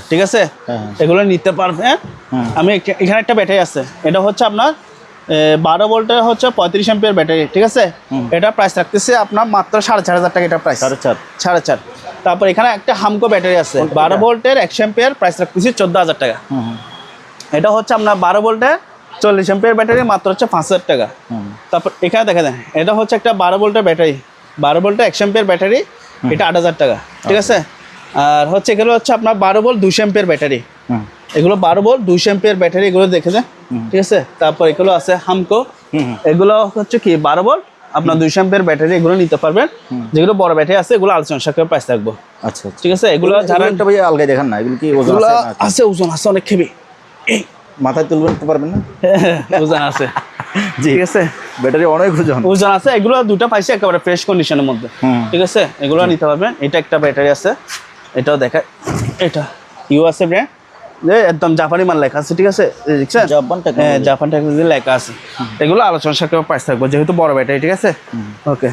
ঠিক আছে, এগুলো নিতে পারবেন। আমি এখানে একটা ব্যাটারি আছে, এটা হচ্ছে আপনার 12 ভোল্টের হচ্ছে 35 অ্যাম্পিয়ার ব্যাটারি। ঠিক আছে, এটা প্রাইস রাখতেছে আপনার মাত্র 4500 টাকা। এটা প্রাইস 4.5। তারপর এখানে একটা হামকো ব্যাটারি আছে, 12 ভোল্টের 100 অ্যাম্পিয়ার, প্রাইস রাখতেছি 14000 টাকা। এটা হচ্ছে আপনার 12 ভোল্টের 40 অ্যাম্পিয়ার ব্যাটারি, মাত্র হচ্ছে 5000 টাকা। তারপর এখানে দেখা যায়, এটা হচ্ছে একটা 12 ভোল্টের ব্যাটারি, 12 ভোল্টের 100 অ্যাম্পিয়ার ব্যাটারি, এটা 8000 টাকা। ঠিক আছে, আর হচ্ছে এগুলো হচ্ছে আপনার 12 ভোল্ট 200 অ্যাম্পিয়ার ব্যাটারি, এগুলো 12 ভোল্ট 200 অ্যাম্পিয়ার ব্যাটারি, এগুলো দেখে দেন। ঠিক আছে, তারপর এগুলো আছে হামকো, এগুলো হচ্ছে কি 12 ভোল্ট আপনার 200 অ্যাম্পিয়ার ব্যাটারি, এগুলো নিতে পারবেন। যেগুলো বড় ব্যাটারি আছে, এগুলো আলোচনা সাপেক্ষে প্রাইস থাকবো। আচ্ছা, ঠিক আছে, এগুলো যারা একটা ভাই আলগাই দেখেন না, এগুলো কি ওজন আছে? ওজন আছে অনেক, খেবি মাথায় তুলবে নিতে পারবেন না, ওজন আছে। ঠিক আছে, ব্যাটারি অনেক ওজন আছে। এগুলো দুটো পাইছে একেবারে ফ্রেশ কন্ডিশনের মধ্যে। ঠিক আছে, এগুলো নিতে পারবেন। এটা একটা ব্যাটারি আছে, এটাও দেখায়, এটা ইউএসএ ব্র্যান্ড, একদম জাপানি মাল লেখা আছে। ঠিক আছে, জাপান টেকনোলজি লেখা আছে। এগুলো আলোচনা সাপেক্ষে প্রাইস থাকবে, যেহেতু বড় ব্যাটারি। ঠিক আছে, ওকে।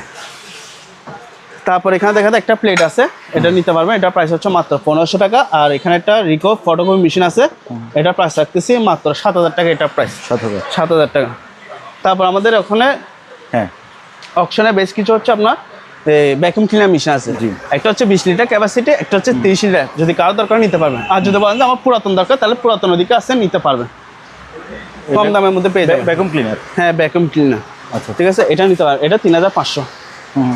তারপর এখানে দেখা যায় একটা প্লেট আছে, এটা নিতে পারবেন, এটা প্রাইস হচ্ছে মাত্র 1500 টাকা। আর এখানে একটা রিকো ফটোকপি মেশিন আছে, এটা প্রাইস রাখতেছি মাত্র 7000 টাকা, এটা প্রাইস 7000 টাকা। তারপর আমাদের ওখানে হ্যাঁ অপশনে বেশ কিছু হচ্ছে আপনার ভ্যাকুয়াম ক্লিনার মেশিন আছে, একটা হচ্ছে 20 লিটার ক্যাপাসিটি, একটা হচ্ছে 30 লিটার। যদি কারো দরকার নিতে পারবেন, আর যদি বলেন যে আমার পুরাতন দরকার তাহলে পুরাতন ওদিকে আছে, নিতে পারবেন, কম দামের মধ্যে পেয়ে যাবেন। ভ্যাকুয়াম ক্লিনার, হ্যাঁ ভ্যাকুয়াম ক্লিনার, আচ্ছা ঠিক আছে, এটা নিতে পারবেন। এটা 3500,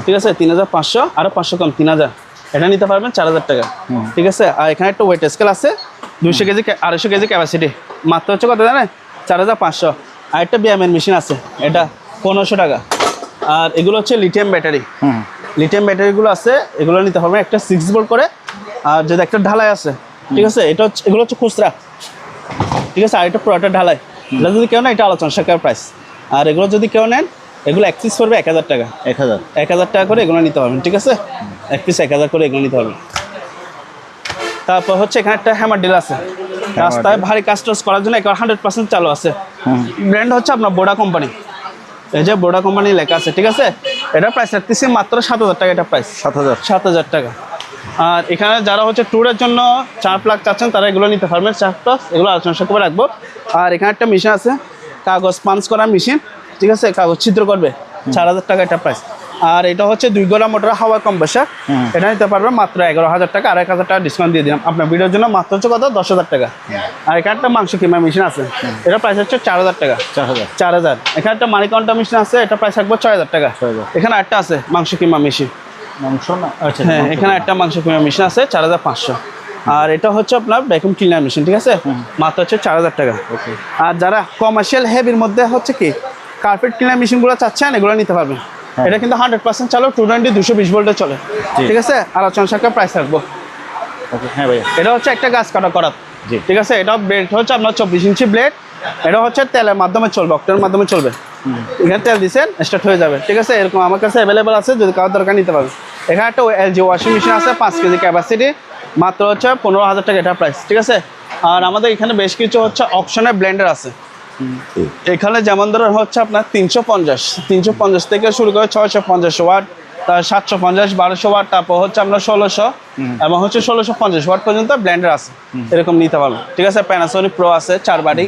ঠিক আছে, 3500 আরো 500 কম 3000, এটা নিতে পারবেন 4000 টাকা, ঠিক আছে। আর এখানে একটা ওয়েট স্কেল আছে 200 কেজি 250 কেজি ক্যাপাসিটি, মাত্র হচ্ছে কত জানেন, 4500। আর একটা ব্যায়ামের মেশিন আছে, এটা 1500 টাকা। আর এগুলো হচ্ছে লিথিয়াম ব্যাটারি, লিথিয়াম ব্যাটারিগুলো আছে, এগুলো নিতে পারবেন একটা 6 ভোল্ট করে। আর যদি একটা ঢালাই আছে, ঠিক আছে, এটা হচ্ছে, এগুলো হচ্ছে খুচরা, ঠিক আছে। আর এটা পুরোটা ঢালাই, এটা যদি কেউ না, এটা আলোচনা সাপেক্ষে প্রাইস। আর এগুলো যদি কেউ নেন, এগুলো এক পিস পড়বে 1000 টাকা, 1000 টাকা করে এগুলো নিতে পারবেন, ঠিক আছে, এক পিস 1000 করে এগুলো নিতে পারবেন। তারপর হচ্ছে এখানে একটা হ্যামার ডিল আছে, রাস্তায় ভারী কাজ টাজ করার জন্য একবার 100% চালু আছে। ব্র্যান্ড হচ্ছে আপনার বোডা কোম্পানি, এই যে বোডা কোম্পানি লেখা আছে, ঠিক আছে। এটা প্রাইস রাখতেছি মাত্র 7000 টাকা, এটা প্রাইস 7000 টাকা। আর এখানে যারা হচ্ছে ট্যুরের জন্য 4 প্লাগ চাচ্ছেন, তারা এগুলো নিতে পারবেন, 4 প্লাগ, এগুলো আলোচনা সাপেক্ষে রাখবো। আর এখানে একটা মেশিন আছে, কাগজ পাঞ্চ করার মেশিন, ঠিক আছে, কাগজ ছিদ্র করবে, 4000 টাকা, এটা প্রাইস। আর এটা হচ্ছে 2 গোলা মোটর হাওয়া কম্প্রেসার, এটা নিতে পারবেন মাত্র 11000 টাকা, আর 1000 টাকা ডিসকাউন্ট দিয়ে দিলাম আপনার ভিডিওর জন্য, মাত্র হচ্ছে কত 10000 টাকা। আর এখানে একটা মাংস কিমা মেশিন আছে, এটা প্রাইস হচ্ছে 4000 টাকা, 4000। এখানে একটা মানি কাউন্টার মেশিন আছে, এটা প্রাইস রাখবো 6000 টাকা। এখানে একটা আছে মাংস কিমা মেশিন, হ্যাঁ এখানে একটা মাংস কিমা মেশিন আছে 4500। আর এটা হচ্ছে আপনার ভ্যাকুয়াম ক্লিনার মেশিন, ঠিক আছে, মাত্র হচ্ছে 4000 টাকা। আর যারা কমার্শিয়াল হেভির মধ্যে হচ্ছে কি কার্পেট ক্লিনার মেশিনগুলো চাচ্ছেন, এগুলো নিতে পারবেন। এটা কিন্তু 100% চালো, 220 220 ভোল্টে চলে, ঠিক আছে। আলোচনা সাপেক্ষে প্রাইস রাখবো। হ্যাঁ ভাইয়া, এটা হচ্ছে একটা গাছ কাটা করাত, ঠিক আছে। এটা ব্লেড হচ্ছে আপনার 24 ইঞ্চি ব্লেড, এটা হচ্ছে তেলের মাধ্যমে চলবে, অক্টের মাধ্যমে চলবে। এখানে তেল দিচ্ছেন, স্টার্ট হয়ে যাবে, ঠিক আছে। এরকম আমার কাছে অ্যাভেলেবেল আছে, যদি কারোর দরকার নিতে পারবেন। এখানে একটা এলজি ওয়াশিং মেশিন আছে 5 কেজি ক্যাপাসিটি, মাত্র হচ্ছে 15000 টাকা, এটা প্রাইস, ঠিক আছে। আর আমাদের এখানে বেশ কিছু হচ্ছে অপশনের ব্লেন্ডার আছে, এখানে যেমন ধরুন হচ্ছে আপনার 350 থেকে শুরু করে 650 ওয়াট, তার 750 1200 ওয়াট, তারপর হচ্ছে আপনার 1600 এবং হচ্ছে 1650 ওয়াট পর্যন্ত ব্লেন্ডার আছে, এরকম নিতে পারবেন, ঠিক আছে। প্যানাসোনিক প্রো আছে 4 বাটি।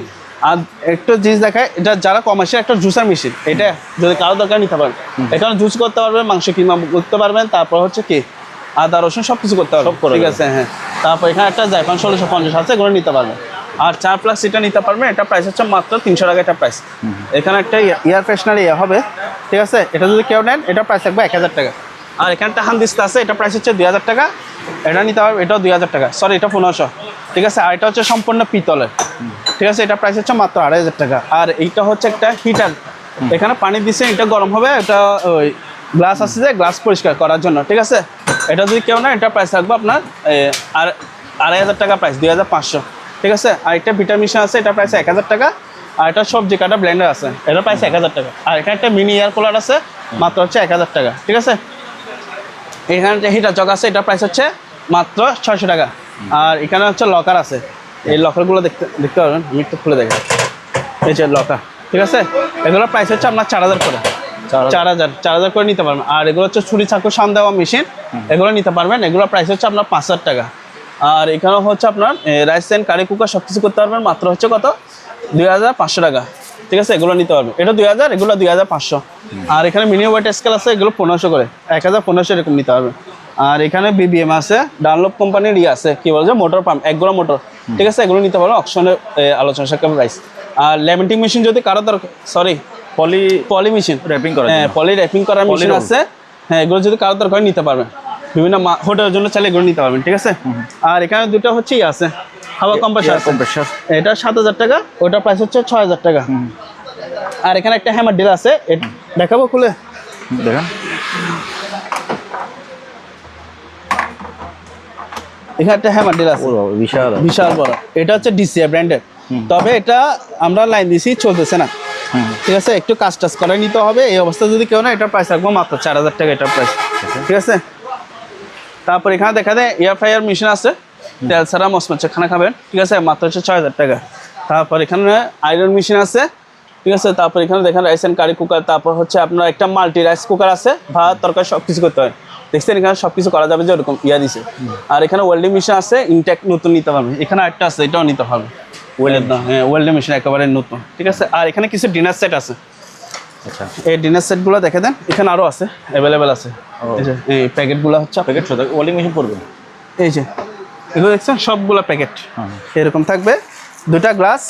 আর একটু জিনিস দেখায়, এটা যারা কমার্শিয়াল একটা জুসার মেশিন, এটা যদি কারো দরকার নিতে পারেন, এখানে জুস করতে পারবেন, মাংস কিমা করতে পারবেন, তারপর হচ্ছে কি আদা রসুন সব কিছু করতে পারবেন, ঠিক আছে, হ্যাঁ। তারপর এখানে একটা জায়ফান 1650 আছে, এগুলো নিতে পারবেন। আর 4 প্লাস সিটা নিতে পারবেন, এটা প্রাইস হচ্ছে মাত্র 300 টাকা, এটা প্রাইস। এখানে একটা এয়ার ফ্রেশনার হবে, ঠিক আছে, এটা যদি কেউ নেন, এটা প্রাইস থাকবে 1000 টাকা। আর এখানে একটা হান্দিস্তা আছে, এটা প্রাইস হচ্ছে 2000 টাকা, এটা নিতে পারবে, এটাও 2000 টাকা, সরি এটা 1500, ঠিক আছে। আর এটা হচ্ছে সম্পূর্ণ পিতলের, ঠিক আছে, এটা প্রাইস হচ্ছে মাত্র 2500 টাকা। আর এইটা হচ্ছে একটা হিটার, এখানে পানি দিচ্ছে, এটা গরম হবে, এটা ওই গ্লাস আছে যে গ্লাস পরিষ্কার করার জন্য, ঠিক আছে। এটা যদি কেউ না, এটা প্রাইস থাকবে আপনার আর 2500 টাকা, প্রাইস 2500, ঠিক আছে। আর একটা বিটার মেশিন আছে, এটা প্রাইস 1000 টাকা। আর এটা সবজি কাটা ব্লেন্ডার আছে, এটা প্রাইস 1000 টাকা। আর এখানে একটা মিনি এয়ার কুলার আছে, মাত্র হচ্ছে 1000 টাকা, ঠিক আছে। এখানে যে হিটার জগ আছে, এটা প্রাইস হচ্ছে মাত্র 600 টাকা। আর এখানে হচ্ছে লকার আছে, এই লকারগুলো দেখতে পারবেন, আমি একটু খুলে দেখি, এই যে লকার, ঠিক আছে। এগুলোর প্রাইস হচ্ছে আপনার 4000 করে, 4000 করে নিতে পারবেন। আর এগুলো হচ্ছে ছুরি চাকু সান দেওয়া মেশিন, এগুলো নিতে পারবেন, এগুলোর প্রাইস হচ্ছে আপনার 5000 টাকা। আর এখানেও হচ্ছে আপনার রাইস এন্ড কারি কুকার সব কিছু করতে পারবেন, মাত্র হচ্ছে কত 2500 টাকা, ঠিক আছে, এগুলো নিতে পারবেন। এটা 2000, এগুলো 2500। আর এখানে মিনি ওয়েট স্কেল আছে, এগুলো 1500 করে, 1500 এরকম নিতে পারবেন। আর এখানে বিবিএম আছে, ডানলপ কোম্পানির আছে, কি বলছে মোটর পাম্প, 1 গোলা মোটর, ঠিক আছে, এগুলো নিতে পারবেন অপশনে আলোচনা সাপেক্ষে প্রাইস। আর ল্যামিনেটিং মেশিন যদি কারো দরকার, সরি পলি মেশিন র্যাপিং করা, হ্যাঁ পলি র্যাপিং করার মেশিন আছে, হ্যাঁ এগুলো যদি কারো দরকার নিতে পারবেন, বিভিন্ন হোটেলের জন্য চাইলে এগুলো নিতে পারবেন, ঠিক আছে। আর এখানে দুটো হচ্ছে আছে হাওয়া কম্প্রেসার, এটা 7000 টাকা, ওটা প্রাইস হচ্ছে 6000 টাকা। আর এখানে একটা হ্যামার ডিল আছে, দেখাবো খুলে দেখেন। এখানে একটা হ্যামার ডিল আছে, বিশাল বড়, এটা হচ্ছে ডিসিআই ব্র্যান্ডের, তবে এটা আমরা লাইন দিছি, চলতেছে না, ঠিক আছে, একটু কাজ টাজ করে নিতে হবে। এই অবস্থা যদি কেউ না, এটা প্রাইস রাখবো মাত্র 4000 টাকা, এটা প্রাইস, ঠিক আছে। তারপর এখানে দেখা যায় এয়ার ফ্রায়ার মেশিন আছে, তেল ছাড়া মচমচে খানা খাবেন, ঠিক আছে, মাত্র হচ্ছে 6000 টাকা। তারপর এখানে আয়রন মেশিন আছে, ঠিক আছে। তারপর এখানে দেখেন রাইস অ্যান্ড কারি কুকার, তারপর হচ্ছে আপনার একটা মাল্টি রাইস কুকার আছে, ভাত তরকারি সব কিছু করতে হয়। দেখছেন এখানে সব কিছু করা যাবে যে ওরকম ইয়া দিছে। আর এখানে ওয়েল্ডিং মেশিন আছে, ইনটেক নতুন নিতে পারবে। এখানে একটা আছে, এটাও নিতে হবে হ্যাঁ, ওয়েল্ডিং মেশিন একেবারে নতুন, ঠিক আছে। আর এখানে কিছু ডিনার সেট আছে। আচ্ছা, এই ডিনার সেটগুলো দেখে দেন, এখানে আরও আছে, অ্যাভেলেবেল আছে। এই যে এই প্যাকেটগুলো হচ্ছে প্যাকেট শুধু ওয়েল্ডিং মেশিন পড়বে। এই যে এগুলো দেখছেন সবগুলো প্যাকেট হ্যাঁ। এরকম থাকবে। দুটা গ্লাস,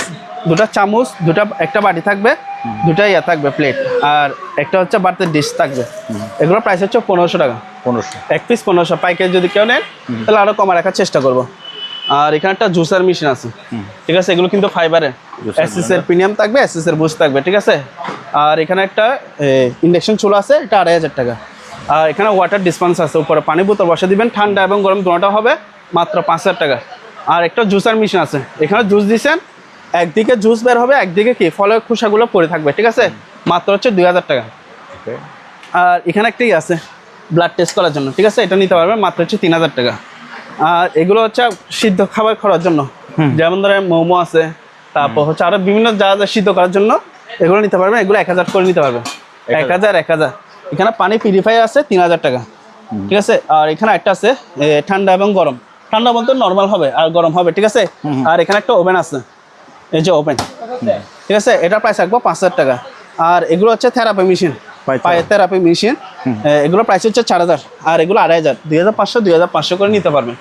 দুটা চামচ, একটা বাটি থাকবে, দুটা ইয়া থাকবে প্লেট, আর একটা হচ্ছে বাড়িতে ডিশ থাকবে। এগুলোর প্রাইস হচ্ছে 1500 টাকা। 1500 এক পিস 1500। পাইকারি যদি কেউ নেন তাহলে আরও কমা রাখার চেষ্টা করবো। আর এখানে একটা জুসার মেশিন আছে, ঠিক আছে। এগুলো কিন্তু ফাইবারের, এসএস এর প্রিমিয়াম থাকবে, এসএস এর বুস্ট থাকবে, ঠিক আছে। আর এখানে একটা ইন্ডাকশন চুলা আছে, এটা 2500 টাকা। আর এখানে ওয়াটার ডিসপেন্সার আছে, উপরে পানি বোতল বসে দিবেন, ঠান্ডা এবং গরম দুটোটা হবে, মাত্র 5000 টাকা। আর একটা জুসার মেশিন আছে, এখানে জুস দিচ্ছেন, একদিকে জুস বের হবে, একদিকে কি ফলের খোসাগুলো পড়ে থাকবে, ঠিক আছে। মাত্র হচ্ছে 2000 টাকা। আর এখানে একটাই আছে ব্লাড টেস্ট করার জন্য, ঠিক আছে, এটা নিতে পারবেন, মাত্র হচ্ছে 3000 টাকা। আর এগুলো হচ্ছে সিদ্ধ খাবার করার জন্য, যেমন ধরেন মোমো আছে, তারপর হচ্ছে আরো বিভিন্ন যা যা সিদ্ধ করার জন্য এগুলো নিতে পারবেন। এগুলো 1000 করে নিতে পারবেন, 1000। এখানে পানি পিউরিফায়ার আছে 3000 টাকা, ঠিক আছে। আর এখানে একটা আছে ঠান্ডা এবং গরম, ঠান্ডা বলতে নর্মাল হবে আর গরম হবে, ঠিক আছে। আর এখানে একটা ওভেন আছে, এই যে ওভেন, ঠিক আছে, এটা প্রাইস রাখবো 5000 টাকা। আর এগুলো হচ্ছে থেরাপি মেশিন, পায়ের থেরাপি মেশিন, এগুলো প্রাইস হচ্ছে 4000, আর এগুলো 2500, 2500 করে নিতে পারবেন।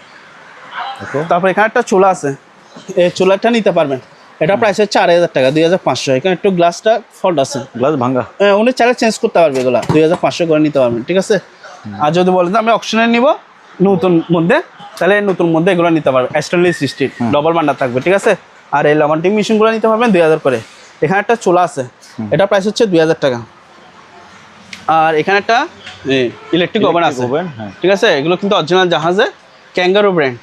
তারপর এখানে একটা চুলা আছে, এই চুলাটা নিতে পারবেন, এটা প্রাইস হচ্ছে 4000 টাকা, 2500। এখানে একটু গ্লাসটা ফল্ট আছে, গ্লাস ভাঙা, উনি চাইলে চেঞ্জ করতে পারবে, এগুলো 2500 করে নিতে পারবেন, ঠিক আছে। আর যদি বলেন আমি অপশনে নিব নতুন মধ্যে, তাহলে নতুন মধ্যে এগুলো নিতে পারবেন, স্টেনলেস স্টিল ডবল বান্ডার থাকবে, ঠিক আছে। আর এই লাভান্টিং মেশিনগুলো নিতে পারবেন 2000 করে। এখানে একটা চুলা আছে, এটা প্রাইস হচ্ছে 2000 টাকা। আর এখানে একটা ইলেকট্রিক ওভেন আছে, ঠিক আছে। এগুলো কিন্তু অরিজিনাল জাহাজে, ক্যাঙ্গারু ব্র্যান্ড।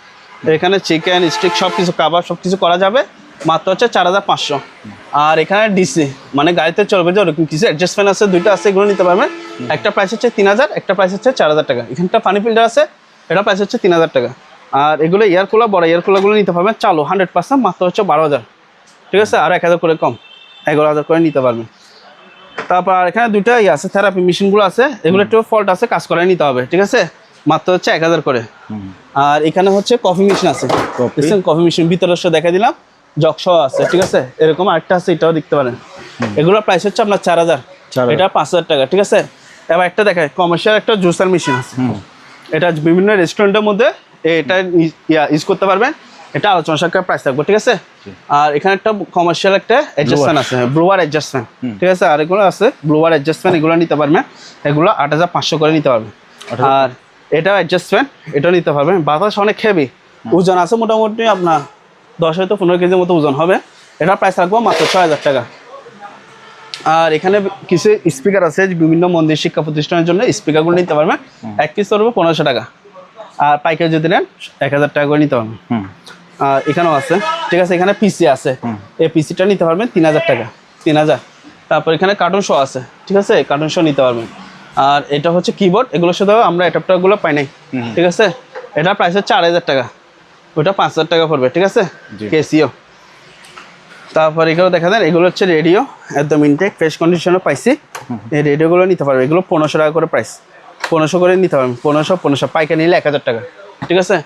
এখানে চিকেন স্টিক সব কিছু, কাবাব সব কিছু করা যাবে, মাত্র হচ্ছে 4500। আর এখানে ডিসি মানে গাড়িতে চলবে যে ওরকম কিছু অ্যাডজাস্ট ফ্যান আছে, দুইটা আছে, এগুলো নিতে পারবেন। একটা প্রাইস হচ্ছে 3000, একটা প্রাইস হচ্ছে 4000 টাকা। এখানটা পানি ফিল্টার আছে, এটা প্রাইস হচ্ছে 3000 টাকা। আর এগুলো এয়ার কুলার, বড় এয়ার কুলারগুলো নিতে পারবেন চালু 100%, মাত্র হচ্ছে 12000, ঠিক আছে। আর 1000 করে কম, 11000 করে নিতে পারবেন। তারপর আর এখানে দুইটা আছে থেরাপি মেশিনগুলো আছে, এগুলো একটু ফল্ট আছে, কাজ করে নিতে হবে, ঠিক আছে, মাত্র হচ্ছে 1000 করে। আর এখানে হচ্ছে কফি মেশিন আছে, কফি মেশিন ভিতরে দেখা দিলাম, জগসহ আছে, ঠিক আছে। এরকম আরেকটা আছে, এটাও দেখতে পারেন। এগুলোর প্রাইস হচ্ছে আপনার 4000, এটা 5000 টাকা, ঠিক আছে। এবার একটা দেখায় কমার্শিয়াল একটা জুসার মেশিন আছে, এটা বিভিন্ন রেস্টুরেন্টের মধ্যে এটা ইউজ করতে পারবেন, এটা আলোচনা সাপেক্ষে প্রাইস থাকবে, ঠিক আছে। আর এখানে একটা কমার্শিয়াল একটা অ্যাডজাস্টমেন্ট আছে, ব্লুয়ার অ্যাডজাস্টমেন্ট, ঠিক আছে। আর এগুলো আছে ব্লুয়ার অ্যাডজাস্টমেন্ট, এগুলো নিতে পারবেন, এগুলো 8500 করে নিতে পারবেন। আর এটা অ্যাডজাস্টমেন্ট, এটা নিতে পারবেন। বাতাস অনেক হেভি, ওজন আছে মোটামুটি আপনার 10 হয়তো 15 কেজির মতো ওজন হবে, এটার প্রাইস রাখবো মাত্র 6000 টাকা। আর এখানে কিছু স্পিকার আছে, বিভিন্ন মন্দির শিক্ষা প্রতিষ্ঠানের জন্য স্পিকারগুলো নিতে পারবেন, এক পিস করবো 1500 টাকা। আর পাইকারি যদি নেন 1000 টাকা করে নিতে পারবেন। আর এখানেও আছে, ঠিক আছে। এখানে পিসি আছে, এই পিসিটা নিতে পারবেন 3000 টাকা, 3000। তারপর এখানে কার্টুন শো আছে, ঠিক আছে, কার্টুন শো নিতে পারবেন। আর এটা হচ্ছে কিবোর্ড, এগুলোর সাথে আমরা অ্যাডাপ্টারগুলো পাই নাই, ঠিক আছে। এটা প্রাইস হচ্ছে 4000 টাকা, ওইটা 5000 টাকা পড়বে, ঠিক আছে, কেসিও। তারপর এগুলো দেখা দেন, এগুলো হচ্ছে রেডিও, একদম ইনটেক ফ্রেশ কন্ডিশনে পাইছি। এই রেডিওগুলো নিতে পারবে, এগুলো 1500 টাকা করে প্রাইস, 1500 করে নিতে পারবেন, 1500 পাইকারি নিলে 1000 টাকা, ঠিক আছে।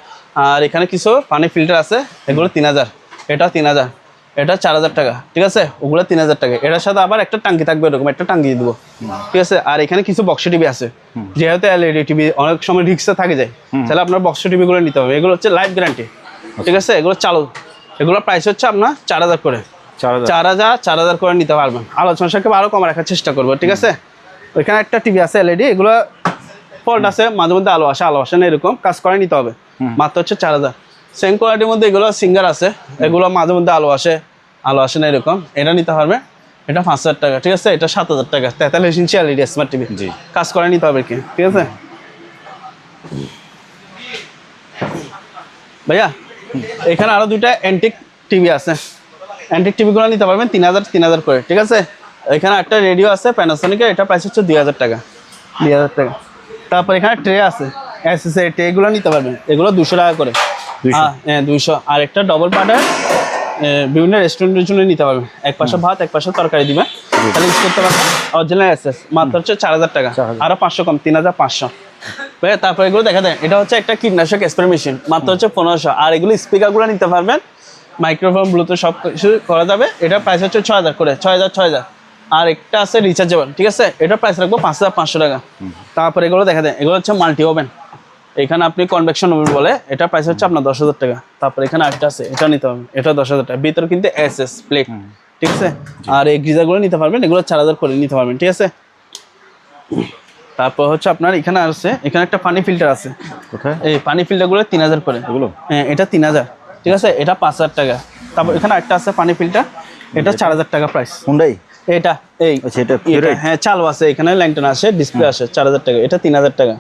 আর এখানে কিছু পানি ফিল্টার আছে, এগুলো 3000, এটা 3000, এটা 4000 টাকা, ঠিক আছে, ওগুলো 3000 টাকা। এটার সাথে আবার একটা টাঙ্কি থাকবে, এরকম একটা টাঙ্কি দেবো, ঠিক আছে। আর এখানে কিছু বক্স টিভি আছে, যেহেতু এলইডি টিভি অনেক সময় রিক্সে থাকে যায়, তাহলে আপনার বক্স টিভিগুলো নিতে হবে। এগুলো হচ্ছে লাইফ গ্যারান্টি, ঠিক আছে, এগুলো চালু, এগুলো প্রাইস হচ্ছে আপনার 4000 করে, 4000 করে নিতে পারবেন। আলোচনা সাপেক্ষে আরও কম রাখার চেষ্টা করবো, ঠিক আছে। ওইখানে একটা টিভি আছে এলইডি, এগুলো ফল্ট আছে, মাঝে মধ্যে আলো আসে না, এরকম কাজ করে নিতে হবে, মাত্র হচ্ছে 4000। সেম কোয়ালিটির মধ্যে এগুলো সিঙ্গার আছে, এগুলো মাঝে মধ্যে আলো আসে না, এরকম, এটা নিতে পারবে, এটা 5000 টাকা, ঠিক আছে। এটা 7000 টাকা, 43 ইঞ্চি এলইডি স্মার্ট টিভি, কাজ করে নিতে হবে কি, ঠিক আছে ভাইয়া। এখানে আরো দুইটা অ্যান্টিক টিভি আছে, অ্যান্টিক টিভিগুলো নিতে পারবেন 3000 করে, ঠিক আছে। এখানে একটা রেডিও আছে প্যানাসোনিকের, এটা প্রাইস হচ্ছে 2000 টাকা, 2000 টাকা। তারপর এখানে ট্রে আছে, এসএসএ ট্রেগুলো নিতে পারবেন, এগুলো 200 টাকা করে, হ্যাঁ 200। আর একটা ডবল পার্টার বিভিন্ন রেস্টুরেন্টের জন্য নিতে পারবেন। এক পাশে ভাত, এক পাশে তরকারি দিবেন, তাহলে ইউজ করতে পারবেন। অরিজিনাল এসএস মাত্র হচ্ছে 4000 টাকা, আরো 500 কম, 3500। তারপরে এগুলো দেখা দেয়, এটা হচ্ছে একটা কীটনাশক স্প্রে মেশিন, মাত্র হচ্ছে 1500। আর এগুলো স্পিকারগুলো নিতে পারবেন, মাইক্রোফোন, ব্লুটুথ সব কিছু করা যাবে। এটা প্রাইস হচ্ছে 6000 করে, 6000। আর একটা আছে রিচার্জেবল, ঠিক আছে, এটা প্রাইস রাখবো 5500 টাকা। তারপরে এগুলো দেখা দেয়, এগুলো হচ্ছে মাল্টি ওভেন, এখানে আপনি কনভেকশন ওভেন বলে, এটা প্রাইস হচ্ছে আপনার 10000 টাকা। তারপরে এখানে আরেকটা আছে, এটা নিতে পারবেন, এটা 10000 টাকা, ভিতরে কিন্তু এসএস প্লেট, ঠিক আছে। আর এই গিজারগুলো নিতে পারবেন, এগুলো 4000 করে নিতে পারবেন, ঠিক আছে। তারপর হচ্ছে আপনার এখানে আছে, এখানে একটা পানি ফিল্টার আছে, কোথায়? এই পানি ফিল্টারগুলো 3000 করে, এগুলো হ্যাঁ এটা 3000, ঠিক আছে, এটা 5000 টাকা। তারপর এখানে একটা আছে পানি ফিল্টার, এটা 4000 টাকা প্রাইস। হুন্ডাই এটা এই আচ্ছা, এটা এটা হ্যাঁ চালু আছে, এখানে ল্যান্টার্ন আছে, ডিসপ্লে আছে, 4000 টাকা, এটা 3000 টাকা,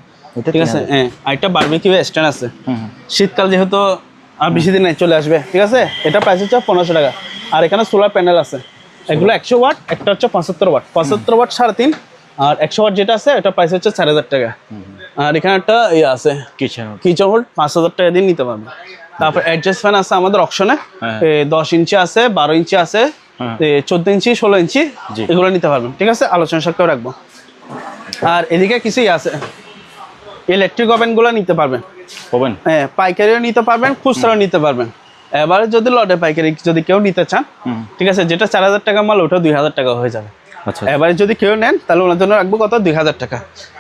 ঠিক আছে। হ্যাঁ আরেকটা বারবিকিউ স্ট্যান্ড আছে, শীতকাল যেহেতু আর বেশি দিন চলে আসবে, ঠিক আছে, এটা প্রাইস হচ্ছে 1500 টাকা। আর এখানে সোলার প্যানেল আছে, এগুলো 100 ওয়াট, একটা হচ্ছে 75 ওয়াট, 75 ওয়াট 3.5, আর 100 ওয়াট যেটা আছে এটা প্রাইস হচ্ছে 4000 টাকা। আর এখানে একটা ইয়ে আছে কিচেন হোল্ড, 5000 টাকা দিয়ে নিতে পারবে। তারপর অ্যাডজাস্ট ফ্যান আছে আমাদের অপশনে, 10 ইঞ্চি আছে, 12 ইঞ্চি আছে, 14 ইঞ্চি, 16 ইঞ্চি, এগুলো নিতে পারবেন, ঠিক আছে, আলোচনা সাপেক্ষে রাখবো। আর এদিকে কিছুই আছে, ইলেকট্রিক ওভেনগুলো নিতে পারবেন, হ্যাঁ পাইকারিও নিতে পারবেন, খুচরাও নিতে পারবেন। এবারে যদি লটে পাইকারি যদি কেউ নিতে চান, ঠিক আছে, যেটা 4000 টাকা মাল, ওটা 2000 টাকা হয়ে যাবে। এবারে যদি কেউ নেন তাহলে ওনার জন্য রাখবো কত, 2000 টাকা।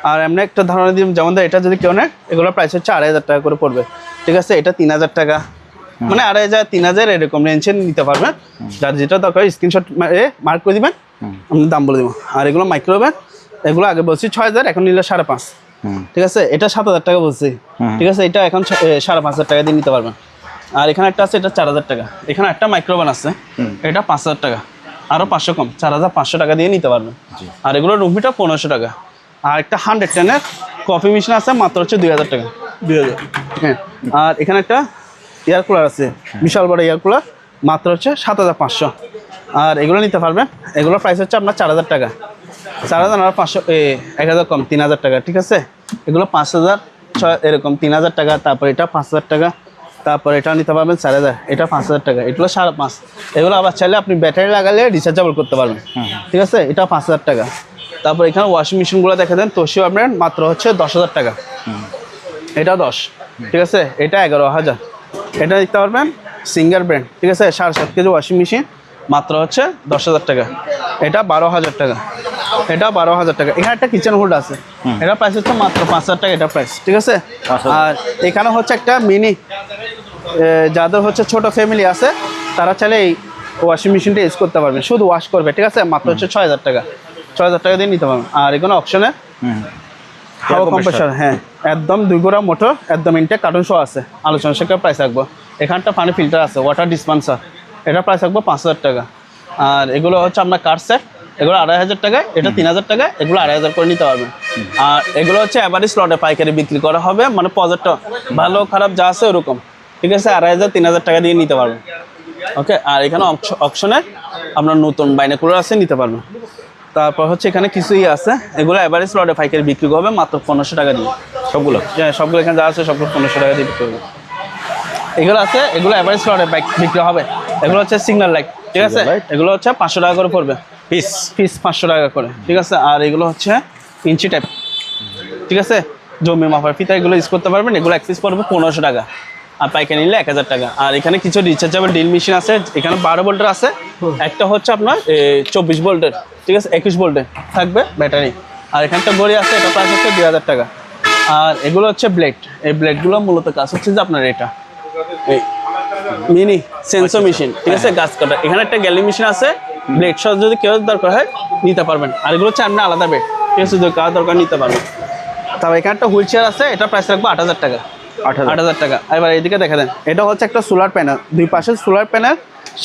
আর এমনি একটা ধারণা দিই, যেমন এটা যদি কেউ নেন, এগুলোর প্রাইস হচ্ছে 2500 টাকা করে পড়বে, ঠিক আছে, এটা 3000 টাকা, মানে 2500, 3000 এরকম রেঞ্জে নিতে পারবেন। যার যেটা দরকার স্ক্রিনশট মার্ক করে দিবেন, আমি দাম বলে দেবো। আর এগুলো মাইক্রোওভেন, এগুলো আগে বলছি 6000, এখন নিলে 5.5, ঠিক আছে, এটা 7000 টাকা বলছি, ঠিক আছে, এটা এখন 5500 টাকা দিয়ে নিতে পারবেন। আর এখানে একটা আছে, এটা 4000 টাকা। এখানে একটা মাইক্রোওভেন আছে, এটা 5000 টাকা, আরো 500 কম, 4500 টাকা দিয়ে নিতে পারবেন। আর এগুলো রুম হিটার 1500 টাকা। আর একটা 110-এর কফি মেশিন আছে, মাত্র হচ্ছে 2000 টাকা, 2000। হ্যাঁ, আর এখানে একটা এয়ার কুলার আছে, বিশাল বড় এয়ার কুলার, মাত্র হচ্ছে 7500। আর এগুলো নিতে পারবেন, এগুলোর প্রাইস হচ্ছে আপনার 4000 টাকা, 4000 আর 500, 1000 কম, 3000 টাকা, ঠিক আছে। এগুলো 5000, এরকম 3000 টাকা। তারপর এটা 5000 টাকা, তারপর এটা নিতে পারবেন 4000, এটা 5000 টাকা, এগুলো 5.5। এগুলো আবার চাইলে আপনি ব্যাটারি লাগালে রিচার্জেবল করতে পারবেন, ঠিক আছে, এটা 5000 টাকা। তারপর এখানে ওয়াশিং মেশিনগুলো দেখে দেন, তোশিবা ব্র্যান্ড, মাত্র হচ্ছে 10000 টাকা, এটা 10, ঠিক আছে, এটা 11000। এটা দেখতে পারবেন সিঙ্গার ব্র্যান্ড, ঠিক আছে, 7.5 কেজি ওয়াশিং মেশিন, মাত্র হচ্ছে 10000 টাকা, এটা 12000 টাকা, এটা 12000 টাকা। এখানে একটা কিচেন হোল্ড আছে, এটা প্রাইস হচ্ছে মাত্র 5000 টাকা, এটা প্রাইস, ঠিক আছে। আর এখানে হচ্ছে একটা মিনি, যাদের হচ্ছে ছোট ফ্যামিলি আছে, তারা চাইলে এই ওয়াশিং মেশিনটা ইউজ করতে পারবেন, শুধু ওয়াশ করবে, ঠিক আছে, মাত্র হচ্ছে 6000 টাকা, 6000 টাকা দিয়ে নিতে পারবেন। আর এখানে অপশনে হাওয়া কম্প্রেসার, হ্যাঁ একদম 2 গোড়া মোটর, একদম ইনটেক, কার্টুন শো আছে, আলোচনা সেখানে প্রাইস রাখবো। এখানটা পানি ফিল্টার আছে, ওয়াটার ডিসপেন্সার, এটা প্রাইস রাখবো 5000 টাকা। আর এগুলো হচ্ছে আপনার কার সেট, এগুলো 2500 টাকায়, এটা 3000 টাকায়, এগুলো 2500 করে নিতে পারবেন। আর এগুলো হচ্ছে এভারেজ লটে পাইকারি বিক্রি করা হবে, মানে প্রজেক্টটা ভালো খারাপ যা আছে ওরকম, ঠিক আছে, 2500, 3000 টাকা দিয়ে নিতে পারবেন, ওকে। আর এখানে অপশনে আপনার নতুন বাইনাকুলার আছে, নিতে পারবেন। তারপর হচ্ছে এখানে কিছুই আছে, এগুলো এভারেজ লটে পাইকারি বিক্রি হবে মাত্র 1500 টাকা দিয়ে, সবগুলো, হ্যাঁ সবগুলো এখানে যা আছে সবগুলো 1500 টাকা দিয়ে বিক্রি হবে। এগুলো আছে, এগুলো এভারেজ লটে বিক্রি হবে, এগুলো হচ্ছে সিগন্যাল লাইট, ঠিক আছে, এগুলো হচ্ছে 500 টাকা করে পড়বে পিস, 500 টাকা করে, ঠিক আছে। আর এগুলো হচ্ছে ইঞ্চি টাইপ, ঠিক আছে, জমি মাপার ফিতা, এগুলো ইউজ করতে পারবেন, এগুলো এক পিস পড়বে 1500 টাকা, আর পাইকারি নিলে 1000 টাকা। আর এখানে কিছু রিচার্জেবল ড্রিল মেশিন আছে, এখানে 12 ভোল্টের আছে, একটা হচ্ছে আপনার 24 ভোল্টের, ঠিক আছে, 21 ভোল্টের থাকবে ব্যাটারি। আর এখানটা গড়ি আছে, এটা প্রাইস হচ্ছে 2000 টাকা। আর এগুলো হচ্ছে ব্লেড, এই ব্লেডগুলো মূলত কাজ হচ্ছে যে আপনার এটা এই মিনি সেন্সর মেশিন, ঠিক আছে, গাছ কাটা। এখানে একটা গ্যালি মেশিন আছে, ব্লেড সহ যদি কেউ দরকার হয় নিতে পারবেন। আর এগুলো হচ্ছে আপনার আলাদা বেড, ঠিক আছে, যদি কার দরকার নিতে পারবেন। তারপর এখানে একটা হুইল চেয়ার আছে, এটা প্রাইস রাখবো 8000 টাকা, 8000 টাকা। এবার এইদিকে দেখা দেন, এটা হচ্ছে একটা সোলার প্যানেল, দুই পাশে সোলার প্যানেল,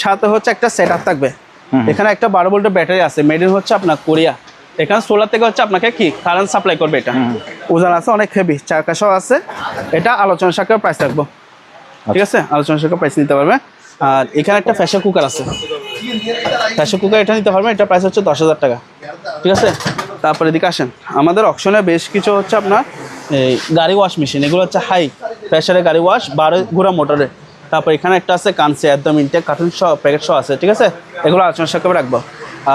সাথে হচ্ছে একটা সেট আপ থাকবে। এখানে একটা 12 ভোল্টের ব্যাটারি আছে, মেড ইন হচ্ছে আপনার কোরিয়া। এখানে সোলার থেকে হচ্ছে আপনাকে কি কারেন্ট সাপ্লাই করবে, এটা ওজন আছে, অনেক হেভি, চাকাশও আছে। এটা আলোচনা সাপেক্ষে প্রাইস রাখবো, ঠিক আছে, আলোচনা সাপেক্ষে প্রাইস নিতে পারবে। আর এখানে একটা প্রেসার কুকার আছে, প্রেসার কুকার, এটা নিতে পারবেন, এটা প্রাইস হচ্ছে 10000 টাকা, ঠিক আছে। তারপরে এদিকে আসেন, আমাদের অপশনে বেশ কিছু হচ্ছে আপনার এই গাড়ি ওয়াশ মেশিন, এগুলো হচ্ছে হাই প্রেসারের গাড়ি ওয়াশ, 12 গোড়া মোটরে, তারপর এখানে একটা আছে কানসে একদম ইনটেক কার্টুন সহ প্যাকেট সহ আছে, ঠিক আছে, এগুলো আলোচনা সাপেক্ষে রাখবো।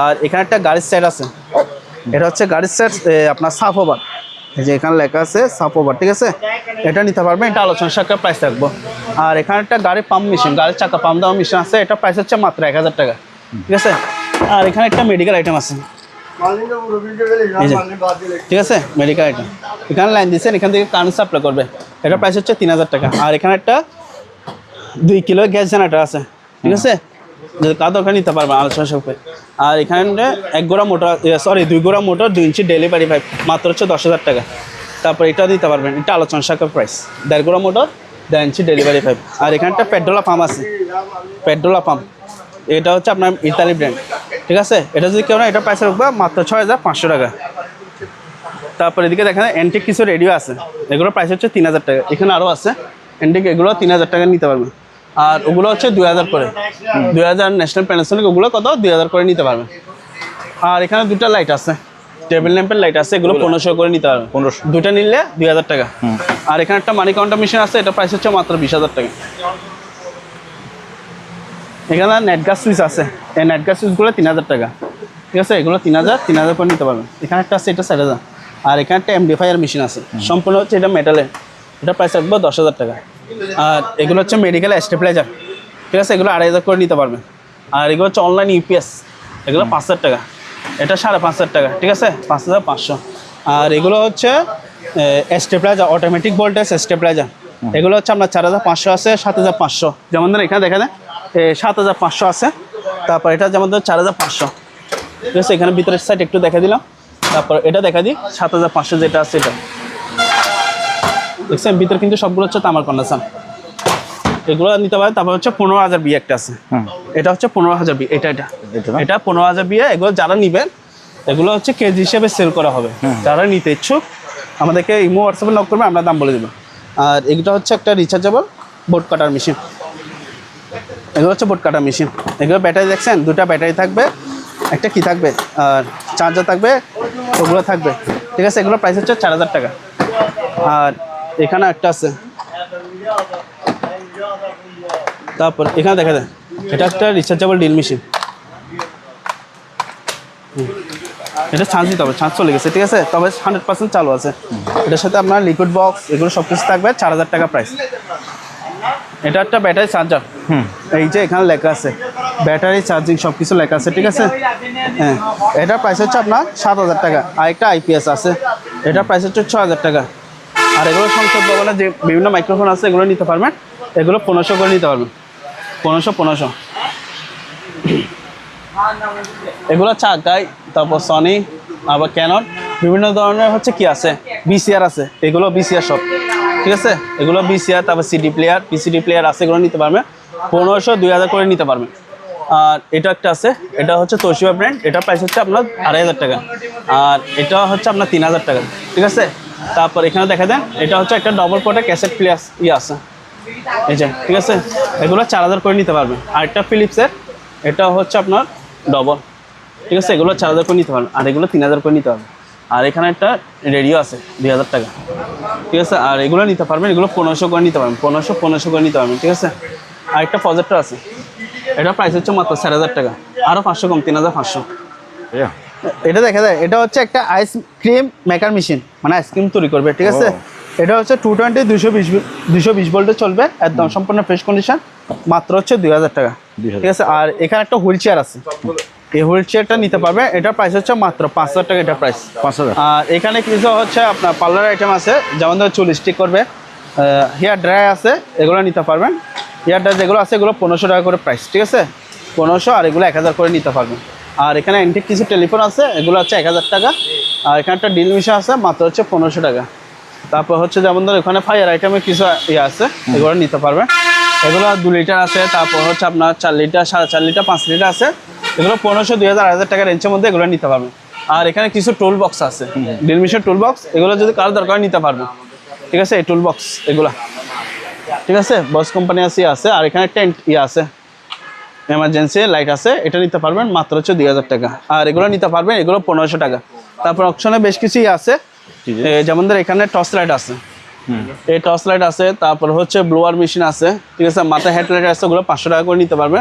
আর এখানে একটা গাড়ির সেট আছে, এটা হচ্ছে গাড়ির সেট আপনার সাফ ওভার, এই যে এখানে লেখা আছে সাফ ওভার, ঠিক আছে, এটা নিতে পারবেন, এটা আলোচনা সাপেক্ষে প্রাইস রাখবো। আর এখানে একটা গাড়ির পাম্প মেশিন, গাড়ির চাকা পাম্প দেওয়া মেশিন আছে, এটা প্রাইস হচ্ছে মাত্র 1000 টাকা, ঠিক আছে। আর এখানে একটা মেডিকেল আইটেম আছে, ঠিক আছে, মেডিকেল আইটেম, এখানে লাইন দিচ্ছেন, এখান থেকে কারেন্ট সাপ্লাই করবে, এটা প্রাইস হচ্ছে 3000 টাকা। আর এখানে একটা 2 কিলো গ্যাস জেনারেটর আছে, ঠিক আছে, যদি কার দরকার নিতে পারবেন আলোচনা সাপেক্ষে। আর এখানে 1 গোড়া মোটর, সরি 2 গোড়া মোটর 2 ইঞ্চি ডেলিভারি পাইপ, মাত্র হচ্ছে 10,000 টাকা। তারপর এটা দিতে পারবেন, এটা আলোচনা সাপেক্ষে প্রাইস, 1.5 গোড়া মোটর 2 ইঞ্চি ডেলিভারি পাইপ। আর এখানে একটা পেট্রোলা পাম্প আছে, পেট্রোলা পাম্প, এটা হচ্ছে আপনার ইতালি ব্র্যান্ড, ঠিক আছে, এটা যদি কেউ না, এটা প্রাইস রাখবে মাত্র 6500 টাকা। তারপর এদিকে দেখেন অ্যান্টিক কিছু রেডিও আছে, এগুলোর প্রাইস হচ্ছে 3000 টাকা। এখানে আরও আছে অ্যান্টিক, এগুলো 3000 টাকা নিতে পারবেন। আর ওগুলো হচ্ছে 2000 করে, 2000 ন্যাশনাল প্যানাসোনিক, ওগুলো কত 2000 করে নিতে পারবেন। আর এখানে 2টা লাইট আছে, টেবিল ল্যাম্পের লাইট আছে, এগুলো 1500 করে নিতে পারবেন, 1500, 2টা নিলে 2000 টাকা। আর এখানে একটা মানি কাউন্টার মেশিন আছে, এটা প্রাইস হচ্ছে মাত্র 20000 টাকা। এখানে নেট গ্যাস সুইচ আছে, এই নেট গ্যাস সুইচগুলো 3000 টাকা, ঠিক আছে, এগুলো 3000 করে নিতে পারবেন। এখানে একটা আছে, এটা 4000। আর এখানে একটা এমডিফায়ার মেশিন আছে, সম্পূর্ণ হচ্ছে এটা মেটালের, এটা প্রাইস রাখবো 10,000 টাকা। আর এগুলো হচ্ছে মেডিকেল স্টেবিলাইজার, ঠিক আছে, এগুলো 2500 করে নিতে পারবেন। আর এগুলো হচ্ছে অনলাইন ইউপিএস, এগুলো 5000 টাকা, এটা 5500 টাকা, ঠিক আছে, 5500। আর এগুলো হচ্ছে স্টেবিলাইজার, অটোমেটিক ভোল্টেজ স্টেবিলাইজার, এগুলো হচ্ছে আপনার 4500 আছে, 7500, যেমন ধরেন এখানে দেখেন 7500 আছে। তারপর এটা যেমন ধরুন 4500, ঠিক আছে, এখানে ভিতরের সাইড একটু দেখা দিলাম। তারপর এটা দেখা দিই 7500 যেটা আছে, এটা দেখছেন ভিতরে কিন্তু সবগুলো হচ্ছে তামার কন্ডেন্সার, এগুলো নিতে পারেন। তারপর হচ্ছে 15000 বিয়ে একটা আছে, এটা হচ্ছে 15000 বিয়ে, এটা 15000 বিয়ে। এগুলো যারা নিবেন, এগুলো হচ্ছে কেজি হিসেবে সেল করা হবে, যারা নিতে ইচ্ছুক আমাদেরকে ইমো হোয়াটসঅ্যাপে নক করবে, আমরা দাম বলে দেবো। আর এগুলো হচ্ছে একটা রিচার্জেবল বোর্ড কাটার মেশিন, এগুলো হচ্ছে বোর্ড কাটার মেশিন, এগুলো ব্যাটারি দেখছেন, 2টা ব্যাটারি থাকবে, একটা কি থাকবে আর চার্জার থাকবে, ওগুলো থাকবে, ঠিক আছে, এগুলো প্রাইস হচ্ছে 4000 টাকা। আর এখানে একটা আছে, তারপর এখানে দেখা যায় এটা একটা রিচার্জেবল ড্রিল মেশিন, এটা চার্জ দিতে হবে, চার্জ চলে গেছে, ঠিক আছে, তবে 100% চালু আছে। এটার সাথে আপনার লিকুইড বক্স এগুলো সব কিছু থাকবে, 4000 টাকা প্রাইস। এটা একটা ব্যাটারি চার্জার, এই যে এখানে লেখা আছে ব্যাটারি চার্জিং সব কিছু লেখা আছে, ঠিক আছে, হ্যাঁ, এটার প্রাইস হচ্ছে আপনার 7000 টাকা। আর একটা আইপিএস আছে, এটার প্রাইস হচ্ছে 6000 টাকা। আর এগুলো সংসদ ভবনে যে বিভিন্ন মাইক্রোফোন আছে, এগুলো নিতে পারবেন, এগুলো 1500 করে নিতে পারবেন, 1500। এগুলো চাকাই, তারপর সনি, আবার ক্যানন, বিভিন্ন ধরনের হচ্ছে কি আছে, বিসিআর আছে, এগুলো বিসিআর সব, ঠিক আছে, এগুলো বিসিআর, তারপর সিডি প্লেয়ার, পিসিডি প্লেয়ার আছে, এগুলো নিতে পারবেন 1500, 2000 করে নিতে পারবেন। আর এটা একটা আছে, এটা হচ্ছে তোশিবা ব্র্যান্ড, এটার প্রাইস হচ্ছে আপনার 2500 টাকা। আর এটা হচ্ছে আপনার 3000 টাকা, ঠিক আছে। তারপর এখানে দেখা দেন, এটা হচ্ছে একটা ডবল পোর্টের ক্যাসেট প্লেয়ার আছে, এই যে, ঠিক আছে, এগুলো 4000 করে নিতে পারবেন। আর একটা ফিলিপসের, এটা হচ্ছে আপনার ডবল, ঠিক আছে, এগুলো 4000 করে নিতে পারবেন। আর এগুলো 3000 করে নিতে পারবেন। আর এখানে একটা রেডিও আছে 2000 টাকা, ঠিক আছে। আর এগুলো নিতে পারবেন, এগুলো 1500 করে নিতে পারবেন, 1500 করে নিতে পারবেন, ঠিক আছে। আর একটা প্রজেক্টর আছে, এটা প্রাইস হচ্ছে মাত্র 4000 টাকা, আরও 500 কম, 3500। এটা দেখা যায়, এটা হচ্ছে একটা আইসক্রিম মেকার মেশিন, মানে আইসক্রিম তৈরি করবে, ঠিক আছে। এটা হচ্ছে 220 220 ভোল্টে চলবে, একদম সম্পূর্ণ ফ্রেশ কন্ডিশন, মাত্র হচ্ছে 2000 টাকা, ঠিক আছে। আর এখানে একটা হুইল চেয়ার আছে, এই হুইল চেয়ারটা নিতে পারবে, এটার প্রাইস হচ্ছে মাত্র 5000 টাকা, এটার প্রাইস 5000। আর এখানে কিছু হচ্ছে আপনার পার্লার আইটেম আছে, যেমন ধরো চুল স্টিক করবে, হেয়ার ড্রাই আছে, এগুলো নিতে পারবেন। হেয়ার ড্রাই যেগুলো আছে, এগুলো 1500 টাকা করে প্রাইস, ঠিক আছে, 1500। আর এগুলো 1000 করে নিতে পারবেন। আর এখানে অ্যান্টিক কিছু টেলিফোন আছে, এগুলো হচ্ছে 1000 টাকা। আর এখানে একটা ড্রিল মেশিন আছে, মাত্র হচ্ছে 1500 টাকা। তারপর হচ্ছে যেমন ধরো এখানে ফায়ার আইটেমের কিছু ইয়ে আছে, এগুলো নিতে পারবেন। এগুলো 2 লিটার আছে, তারপর হচ্ছে আপনার 4 লিটার, 4.5 লিটার, 5 লিটার আছে, এগুলো 1500, 2000, 1000 টাকা রেঞ্জের মধ্যে এগুলো নিতে পারবেন। আর এখানে কিছু টুল বক্স আছে, ড্রিল মেশিন টুল বক্স, এগুলো যদি কারো দরকার নিতে পারবেন, ঠিক আছে, এই টুল বক্স এগুলা, ঠিক আছে, বস কোম্পানি আছে। আর এখানে টেন্ট ইয়ে আছে, এমার্জেন্সি লাইট আছে, এটা নিতে পারবেন, মাত্র হচ্ছে 2000 টাকা। আর এগুলো নিতে পারবেন, এগুলো 1500 টাকা। তারপর অপশনে বেশ কিছু আছে, যেমন ধর এখানে টর্চ লাইট আছে, এই টর্চ লাইট আছে, তারপর হচ্ছে ব্লোয়ার মেশিন আছে, ঠিক আছে, মাথায় হেডলাইট আছে, ওগুলো 500 টাকা করে নিতে পারবে।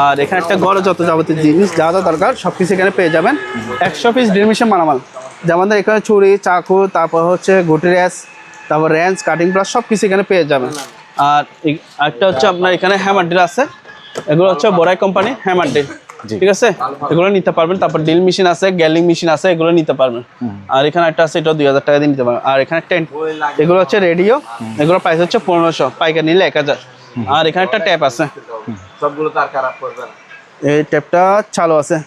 আর এখানে একটা ঘরে যত যাবতীয় জিনিস যা যা দরকার সব কিছু এখানে পেয়ে যাবেন। 100 পিস ড্রিল মেশিন মালামাল, যেমন এখানে ছুরি, চাকু, তারপর হচ্ছে গুটি রেস, তারপর রেঞ্জ, কাটিং ব্রাশ সব কিছু এখানে পেয়ে যাবেন। আর একটা হচ্ছে আপনার এখানে হ্যামার ড্রিল আছে, এগুলো হচ্ছে বোরাই কোম্পানি হ্যামার ড্রিল, ঠিক আছে, এগুলো নিতে পারবেন। তারপর ড্রিল মেশিন আছে, গ্যালিং মেশিন আছে, এগুলো নিতে পারবেন। আর এখানে একটা আছে, এটা 2000 টাকা দিয়ে নিতে পারবেন। আর এখানে টেন্ট, এগুলো হচ্ছে রেডিও, এগুলো প্রাইস হচ্ছে 1500, পাইকারি নিলে 1000। আর এখানে একটা ট্যাপ আছে, সবগুলো তার খারাপ করবে না। এই ট্যাপটা চালু আছে,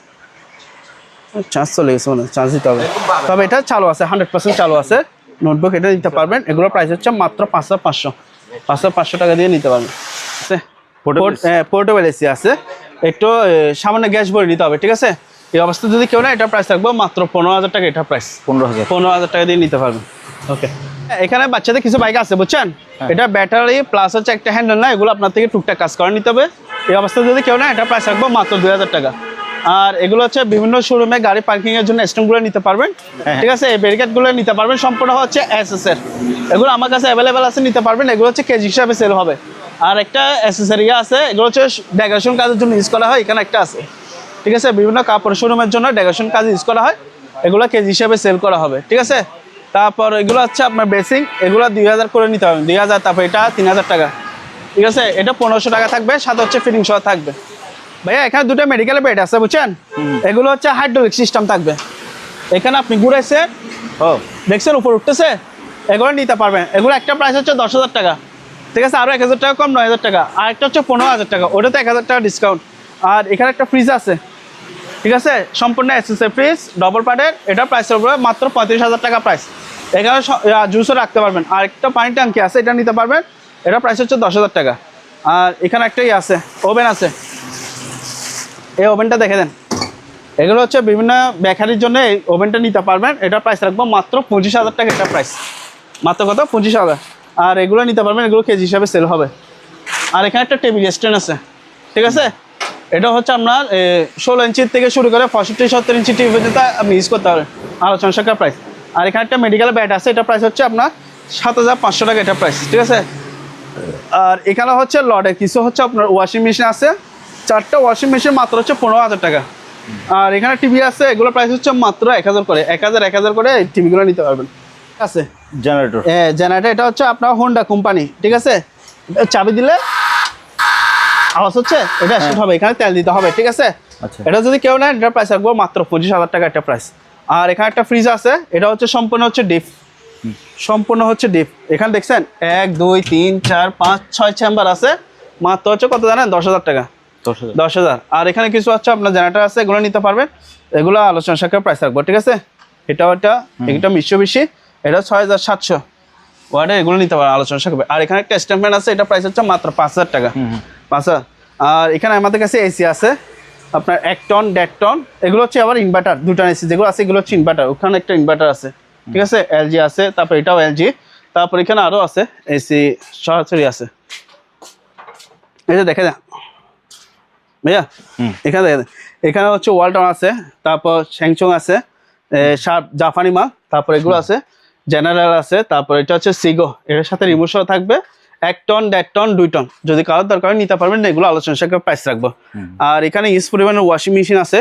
চার্জ চলে গেছে, মানে চার্জ দিতে হবে, তবে এটা চালু আছে, 100% চালু আছে। নোটবুক এটা নিতে পারবেন, এগুলো প্রাইস হচ্ছে মাত্র 5500 টাকা দিয়ে নিতে পারবেন। পোর্টেবল এসি আছে, একটু সামান্য গ্যাস ভরে নিতে হবে, ঠিক আছে। এই অবস্থা যদি কেউ না, এটা প্রাইস রাখবো মাত্র 15000 টাকা, এটা প্রাইস 15000 টাকা দিয়ে নিতে পারবেন। ওকে, এখানে বাচ্চাদের কিছু বাইক আছে বুঝছেন, এটা ব্যাটারি প্লাস হচ্ছে একটা হ্যান্ডেল না, এগুলো আপনার থেকে টুকটাক কাজ করে নিতে হবে। এই অবস্থা যদি কেউ না, এটা প্রাইস রাখবো মাত্র 2000 টাকা। আর এগুলো হচ্ছে বিভিন্ন শোরুমে গাড়ি পার্কিং এর জন্য স্ট্যান্ডগুলো নিতে পারবেন, ঠিক আছে, এই ব্যারিকেডগুলো নিতে পারবেন, সম্পূর্ণ হচ্ছে এসএস এর, এগুলো আমার কাছে অ্যাভেলেবেল আছে, নিতে পারবেন। এগুলো হচ্ছে কেজি হিসাবে সেল হবে। আর একটা অ্যাক্সেসরি আছে, এগুলো হচ্ছে ডেকোরেশন কাজের জন্য ইউজ করা হয়, এখানে একটা আছে, ঠিক আছে, বিভিন্ন কাপড় শোরুমের জন্য ডেকোরেশন কাজ ইউজ করা হয়, এগুলো কেজি হিসাবে সেল করা হবে, ঠিক আছে। তারপর এগুলো হচ্ছে আপনার বেসিং, এগুলো 2000 করে নিতে হবে, 2000। তারপর এটা 3000 টাকা, ঠিক আছে, এটা 1500 টাকা থাকবে, সাথে হচ্ছে ফিটিং সহ থাকবে। ভাইয়া এখানে দুটো মেডিকেল বেড আছে বুঝছেন, এগুলো হচ্ছে হাইড্রোলিক সিস্টেম থাকবে, এখানে আপনি ঘুরাইছে, দেখছেন উপর উঠতেছে, এগুলো নিতে পারবেন। এগুলো একটা প্রাইস হচ্ছে 10000 টাকা, ঠিক আছে, আরও 1000 টাকা কম, 9000 টাকা। আর একটা হচ্ছে 15000 টাকা, ওটাতে 1000 টাকা ডিসকাউন্ট। আর এখানে একটা ফ্রিজ আছে, ঠিক আছে, সম্পূর্ণ এসএসএ ফ্রিজ, ডবল পার্টের, এটা প্রাইসের উপরে মাত্র 35000 টাকা প্রাইস। এখানে জুসও রাখতে পারবেন। আর একটা পানি ট্যাঙ্কি আছে, এটা নিতে পারবেন, এটা প্রাইস হচ্ছে 10000 টাকা। আর এখানে একটাই আছে, ওভেন আছে, এই ওভেনটা দেখে দেন, এগুলো হচ্ছে বিভিন্ন বেকারির জন্য এই ওভেনটা নিতে পারবেন, এটা প্রাইস রাখবো মাত্র 25000 টাকা, এটা প্রাইস মাত্র কত, 25000। আর এগুলো নিতে পারবেন, এগুলো কেজি হিসাবে সেল হবে। আর এখানে একটা টেবিল স্ট্যান্ড আছে, ঠিক আছে, এটা হচ্ছে আপনার 16 ইঞ্চির থেকে শুরু করে 65-70 ইঞ্চি টিভি পর্যন্ত আপনি ইউজ করতে পারেন, আলোচনা সাপেক্ষে প্রাইস। আর এখানে একটা মেডিকেল ব্যাট আছে, এটা প্রাইস হচ্ছে আপনার 7500 টাকা, এটা প্রাইস, ঠিক আছে। আর এখানে হচ্ছে লডের কিছু হচ্ছে আপনার ওয়াশিং মেশিন আছে, 4টা ওয়াশিং মেশিন মাত্র হচ্ছে 15000 টাকা। আর এখানে টিভি আছে, এগুলো প্রাইস হচ্ছে মাত্র 1000 করে, 1000 করে এই টিভিগুলো নিতে পারবেন, আছে। জেনারেটর, জেনারেটর এটা হচ্ছে আপনার হোন্ডা কোম্পানি, ঠিক আছে, চাবি দিলে আওয়াজ হচ্ছে, এটা স্টার্ট হবে, এখানে তেল দিতে হবে, ঠিক আছে। এটা যদি কেউ নেয়, এটা প্রাইস রাখবো মাত্র 25000 টাকা, একটা প্রাইস। আর এখানে একটা ফ্রিজ আছে, এটা হচ্ছে সম্পূর্ণ হচ্ছে ডিপ, সম্পূর্ণ হচ্ছে ডিপ। এখানে দেখছেন 1 2 3 4 5 6 চেম্বার আছে, মাত্র হচ্ছে কত জানেন, 10000 টাকা, 10000। আর এখানে কিছু হচ্ছে আপনার জেনারেটর আছে, এগুলো নিতে পারবেন, এগুলো আলোচনা সাপেক্ষে প্রাইস রাখবো, ঠিক আছে। এটা মিশোবিশি, এটা 6700 ওয়াটের, এগুলো নিতে পারেন আলোচনা সাপেক্ষে। আর এখানে একটা স্ট্যান্ড ফ্যান আছে, এটা প্রাইস হচ্ছে মাত্র 5000 টাকা, 5000। আর এখানে আমাদের কাছে এসি আছে আপনার 1 টন 1.5 টন, এগুলো হচ্ছে আবার ইনভার্টার, 2টা এসি যেগুলো আছে, এগুলো হচ্ছে ইনভার্টার, ওখানে একটা ইনভার্টার আছে, ঠিক আছে, এলজি আছে, তারপর এটাও এলজি, তারপর এখানে আরও আছে এসি সরাসরি আছে, এই যে দেখে যান ভাইয়া, এখানে দেখে, এখানে হচ্ছে ওয়ালটন আছে, তারপর স্যামসাং আছে, শার্প জাপানি মাল, তারপর এগুলো আছে, জেনারেল আছে, তারপর এটা হচ্ছে সিগো, এটার সাথে রিমোট সহ থাকবে, 1 টন 1.5 টন 2 টন, যদি কারোর দরকার নিতে পারবেন, এগুলো আলোচনা সাপেক্ষে প্রাইস রাখবো। আর এখানে ইউজ পরিমাণের ওয়াশিং মেশিন আছে,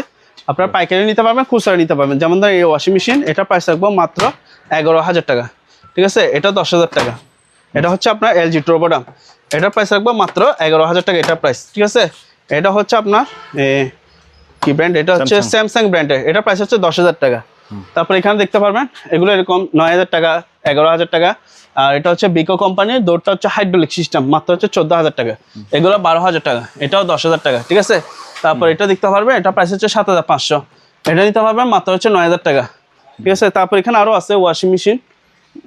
আপনার পাইকারি নিতে পারবেন, খুচরা নিতে পারবেন। যেমন ধরেন এই ওয়াশিং মেশিন, এটা প্রাইস রাখবো মাত্র 11000 টাকা, ঠিক আছে, এটা 10000 টাকা। এটা হচ্ছে আপনার এলজি ট্রোবোডাম, এটার প্রাইস রাখবো মাত্র 11000 টাকা, এটা প্রাইস, ঠিক আছে। এটা হচ্ছে আপনার কি ব্র্যান্ড, এটা হচ্ছে স্যামসাং ব্র্যান্ডের, এটা প্রাইস হচ্ছে 10000 টাকা। তারপর এখানে দেখতে পারবেন, এগুলো এরকম 9000 টাকা, 11000 টাকা। আর এটা হচ্ছে বিকো কোম্পানির, দৌড়টা হচ্ছে হাইড্রোলিক সিস্টেম, মাত্র হচ্ছে 14000 টাকা, এগুলো 12000 টাকা, এটাও 10000 টাকা, ঠিক আছে। তারপর এটা দেখতে পারবেন, এটা প্রাইস হচ্ছে 7500, এটা নিতে পারবেন মাত্র হচ্ছে 9000 টাকা, ঠিক আছে। তারপর এখানে আরও আছে ওয়াশিং মেশিন,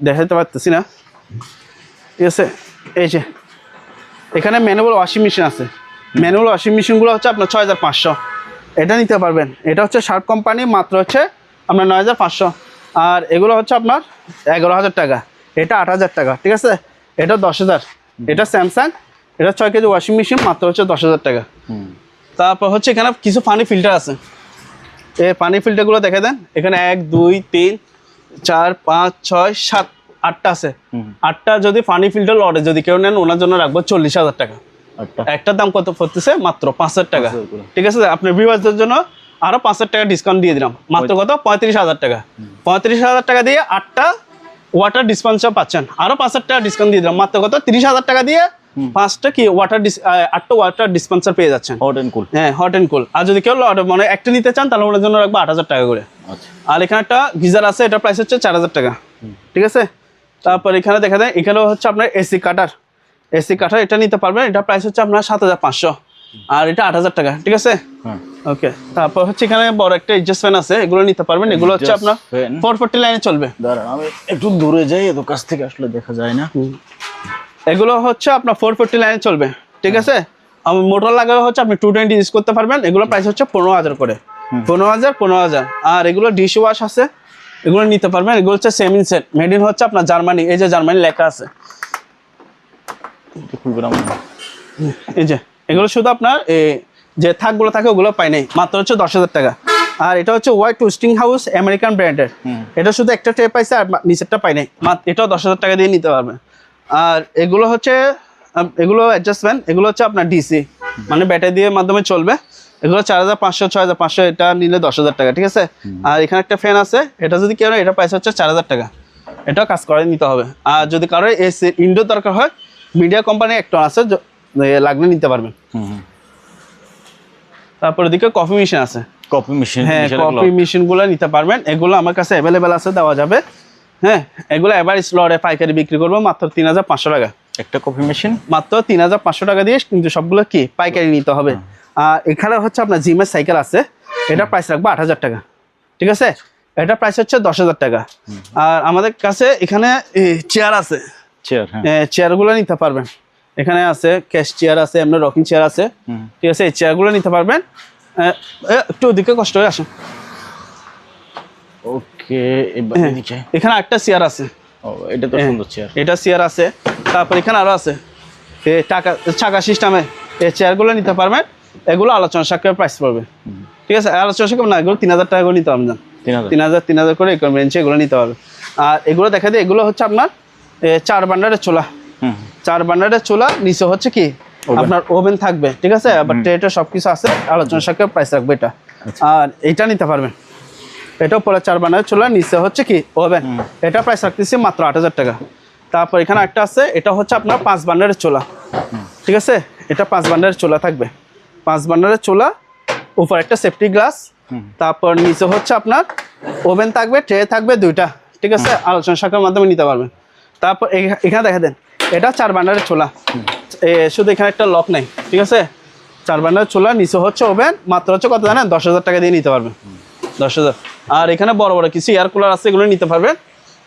দেখাতে পারতেছি না, ঠিক আছে, এই যে এখানে ম্যানুয়াল ওয়াশিং মেশিন আছে, ম্যানুয়াল ওয়াশিং মেশিনগুলো হচ্ছে আপনার 6500, এটা নিতে পারবেন, এটা হচ্ছে শার্প কোম্পানি, মাত্র হচ্ছে আপনার 9500। আর এগুলো হচ্ছে আপনার 11000 টাকা, এটা 8000 টাকা, ঠিক আছে, এটা 10000, এটা স্যামসাং, এটা 6 কেজি ওয়াশিং মেশিন, মাত্র হচ্ছে 10000 টাকা। তারপর হচ্ছে এখানে কিছু পানি ফিল্টার আছে, এই পানি ফিল্টারগুলো দেখে দেন, এখানে 1 2 3 4 5 6 7 8টা আছে 8টা যদি পানি ফিল্টার লটে যদি কেউ নেন ওনার জন্য রাখবো 40,000 টাকা। একটার দাম কত পড়তেছে মাত্র 5,000 টাকা। ঠিক আছে, আপনার ভিউয়ারদের জন্য আরো 5,000 টাকা ডিসকাউন্ট দিয়ে দিলাম, মাত্র কত 35,000 টাকা। 35,000 টাকা দিয়ে 8টা ওয়াটার ডিসপেন্সার পাচ্ছেন, আরো 5,000 টাকা ডিসকাউন্ট দিয়ে দিলাম, মাত্র কত 30,000 টাকা দিয়ে 5টা কি আটটা ওয়াটার ডিসপেন্সার পেয়ে যাচ্ছেন, হট এন্ড কুল। হ্যাঁ, হট এন্ড কুল। আর যদি কেউ মানে একটা নিতে চান তাহলে ওনার জন্য রাখবো 8,000 টাকা করে। আর এখানে একটা গিজার আছে, এটা প্রাইস হচ্ছে 4,000 টাকা। ঠিক আছে, তারপর এখানে দেখা যায় এখানেও হচ্ছে আপনার এসি কাটার এটা নিতে পারবেন, এটা প্রাইস হচ্ছে আপনার 7,500 আর এটা 8,000 টাকা। ঠিক আছে, ওকে। তারপর হচ্ছে এখানে বড় একটা এডজাস্ট ফ্যান আছে, এগুলো নিতে পারবেন, এগুলো হচ্ছে আপনার 440 লাইনে চলবে। দাঁড়ান আমি একটু দূরে যাই, এত কাছ থেকে আসলে দেখা যায় না। এগুলো হচ্ছে আপনার 440 লাইনে চলবে। ঠিক আছে, মোটর লাগালে হচ্ছে আপনি 220 ইউজ করতে পারবেন, এগুলো প্রাইস হচ্ছে 15,000 করে, 15,000। আর এগুলো ডিশ ওয়াশ আছে, এগুলো নিতে পারবেন, এগুলো হচ্ছে সেমিন সেট, মেড ইন হচ্ছে আপনার জার্মানি, এই যে জার্মানি লেখা আছে, এই যে এগুলো শুধু আপনার যে থাকগুলো থাকে ওগুলো পাই নাই, মাত্র হচ্ছে 10,000 টাকা। আর এটা হচ্ছে হোয়াইট টুস্টিং হাউস আমেরিকান ব্র্যান্ডের, এটা শুধু একটা ট্রে পাইছে আর নিচেরটা পাই নাই, এটাও 10,000 টাকা দিয়ে নিতে পারবেন। আর এগুলো হচ্ছে এগুলো অ্যাডজাস্টমেন্ট, এগুলো হচ্ছে আপনার ডিসি মানে ব্যাটারি দিয়ে মাধ্যমে চলবে, এগুলো 4,500 6,500, এটা নিলে 10,000 টাকা। ঠিক আছে, আর এখানে একটা ফ্যান আছে, এটা যদি কেউ এটা প্রাইস হচ্ছে 4,000 টাকা, এটাও কাজ করে নিতে হবে। আর যদি কারো এসি ইনডোর দরকার হয়, মিডিয়া কোম্পানি একটা আছে, লাগলে নিতে পারবেন। তারপর এদিকে কফি মেশিন আছে, কফি মেশিন, হ্যাঁ কফি মেশিনগুলো নিতে পারবেন, এগুলো আমার কাছে অ্যাভেলেবেল আছে, দেওয়া যাবে। হ্যাঁ, এগুলো এবার স্লটে পাইকারি বিক্রি করবো মাত্র 3,500 টাকা। একটা কফি মেশিন মাত্র 3,500 টাকা দিয়ে, কিন্তু সবগুলো কি পাইকারি নিতে হবে। আর এখানে হচ্ছে আপনার জিমের সাইকেল আছে, এটা প্রাইস রাখবো 8,000 টাকা। ঠিক আছে, এটা প্রাইস হচ্ছে 10,000 টাকা। আর আমাদের কাছে এখানে চেয়ার আছে, চেয়ারগুলো নিতে পারবেন, এখানে আছে ক্যাশ চেয়ার আছে, এমনি রকিং চেয়ার আছে। ঠিক আছে, এই চেয়ারগুলো নিতে পারবেন। একটু ওদিকে কষ্ট হয়ে আসেন। ওকে, এখানে একটা চেয়ার আছে, এটা তো সুন্দর চেয়ার, এটা চেয়ার আছে। তারপর এখানে আরো আছে চাকা সিস্টেমে, এই চেয়ারগুলো নিতে পারবেন, এগুলো আলোচনা সাপেক্ষে প্রাইস পড়বে। ঠিক আছে, আলোচনা সাপেক্ষে না, এগুলো 3,000 টাকা করে নিতে পারবেন, 3,000 করে রেঞ্জে এগুলো নিতে পারবেন। আর এগুলো দেখা যায় এগুলো হচ্ছে আপনার 4 বান্ডারের চোলা, 4 বান্ডারের চোলা, নিচে হচ্ছে কি আপনার ওভেন থাকবে। ঠিক আছে, আবার ট্রেটা সবকিছু আছে, আলোচনা সাপেক্ষে প্রাইস রাখবে এটা। আর এটা নিতে পারবেন, এটাও পরে 4 বান্ডারের চোলা, নিচে হচ্ছে কি ওভেন, এটা প্রাইস রাখতেছি মাত্র 8,000 টাকা। তারপর এখানে একটা আছে, এটা হচ্ছে আপনার 5 বান্ডারের চোলা। ঠিক আছে, এটা 5 বান্ডারের চোলা থাকবে, 5 বান্ডারের চোলা, উপর একটা সেফটি গ্লাস, তারপর নিচে হচ্ছে আপনার ওভেন থাকবে, ট্রে থাকবে 2টা। ঠিক আছে, আলোচনা শাখার মাধ্যমে নিতে পারবেন। তারপর এখানে দেখা দেন, এটা 4 বান্ডারের চোলা, শুধু এখানে একটা লক নেই। ঠিক আছে, 4 বান্ডারের চোলা, নিচে হচ্ছে ওভেন, মাত্র হচ্ছে কত জানেন, 10,000 টাকা দিয়ে নিতে পারবেন, 10,000। আর এখানে বড় বড় কিছু এয়ার কুলার আছে, এগুলো নিতে পারবেন,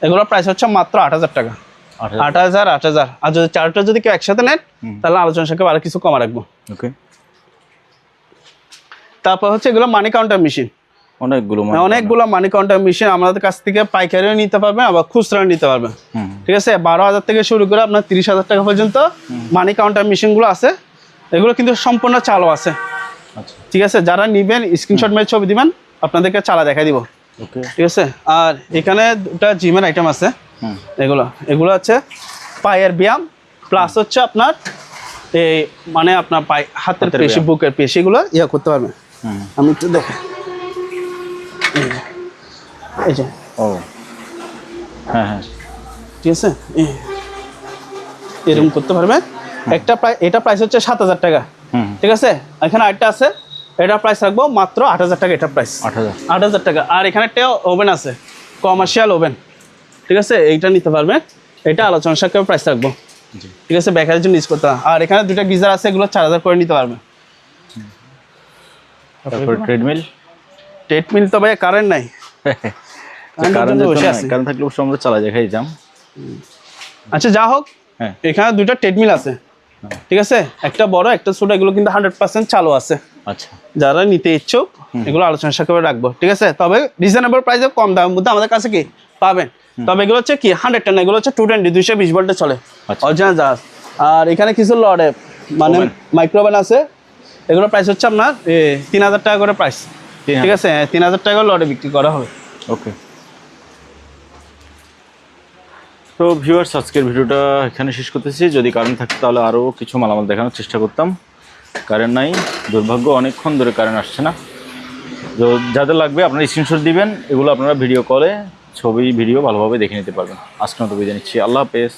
এগুলোর প্রাইস হচ্ছে মাত্র 8,000 টাকা, 8,000। আর যদি 4টা যদি কেউ একসাথে নেন তাহলে আলোচনা সাপেক্ষে আরো কিছু কমা রাখবো। ওকে। তারপর হচ্ছে এগুলো মানি কাউন্টার মেশিন, অনেকগুলো মানি কাউন্টার মেশিন আমাদের কাছ থেকে পাইকারিও নিতে পারবেন, আবার খুচরাও নিতে পারবেন। ঠিক আছে, 12,000 থেকে শুরু করে আপনার 30,000 টাকা পর্যন্ত মানি কাউন্টার মেশিনগুলো আছে, এগুলো কিন্তু সম্পূর্ণ চালু আছে। ঠিক আছে, যারা নিবেন স্ক্রিনশট মেরে ছবি দিবেন, আপনাদেরকে চালা দেখাই দিব। ঠিক আছে, আর এখানে 2টা জিমের আইটেম আছে, এগুলো হচ্ছে পায়ের ব্যায়াম প্লাস হচ্ছে আপনার এই মানে আপনার হাতের পেশি, বুকের পেশিগুলো ইয়া করতে পারবেন। আমি একটু দেখেন, এই যে হ্যাঁ, ঠিক আছে, এরকম করতে পারবেন। এটা প্রাইস হচ্ছে 7,000 টাকা। ঠিক আছে, এখানে আরেকটা আছে, এটা প্রাইস রাখবো মাত্র 8,000 টাকা, এটা প্রাইস 8,000 টাকা। আর এখানে একটা ওভেন আছে, কমার্শিয়াল ওভেন। ঠিক আছে, এইটা নিতে পারবেন, এটা আলোচনা সাপেক্ষে প্রাইস রাখবো। ঠিক আছে, বেকারের জন্য ইউজ করতে। আর এখানে 2টা গিজার আছে, এগুলো 4,000 করে নিতে পারবেন। ট্রেডমিল তো ভাই কারেন্ট নাই, কারেন্ট থাকলে আমরা চালা দেখাই যাম। আচ্ছা, যা হোক, এখানে 2টা ট্রেডমিল আছে। ঠিক আছে, একটা বড় একটা ছোট, এগুলো কিন্তু 100% চালু আছে। আচ্ছা, যারা নিতে ইচ্ছুক এগুলো আলোচনা সাপেক্ষে রাখবো। ঠিক আছে, তবে রিজনেবল প্রাইসে, কম দামের মধ্যে আমাদের কাছে কি পাবেন। তবে এগুলো হচ্ছে কি 110, এগুলো হচ্ছে 220 220 ভোল্টে চলে, অরিজিনাল জাহাজ। আর এখানে কিছু লড়ে মানে মাইক্রোওভেন আছে, এগুলো প্রাইস হচ্ছে আপনার 3,000 টাকা করে প্রাইস। ঠিক আছে, 3,000 টাকা লড়ে বিক্রি করা হবে। ওকে। তো ভিউয়ার্স, আজকের ভিডিওটা এখানে শেষ করতেছি। যদি কারেন্ট থাকতো তাহলে আরও কিছু মালামাল দেখানোর চেষ্টা করতাম। কারেন্ট নাই, দুর্ভাগ্য, অনেকক্ষণ ধরে কারেন্ট আসছে না। তো যাদের লাগবে আপনারা স্ক্রিনশট দিবেন, এগুলো আপনারা ভিডিও কলে ছবি ভিডিও ভালোভাবে দেখে নিতে পারবেন। আজকের মতো বিদায় নিচ্ছি, আল্লাহ হাফেজ।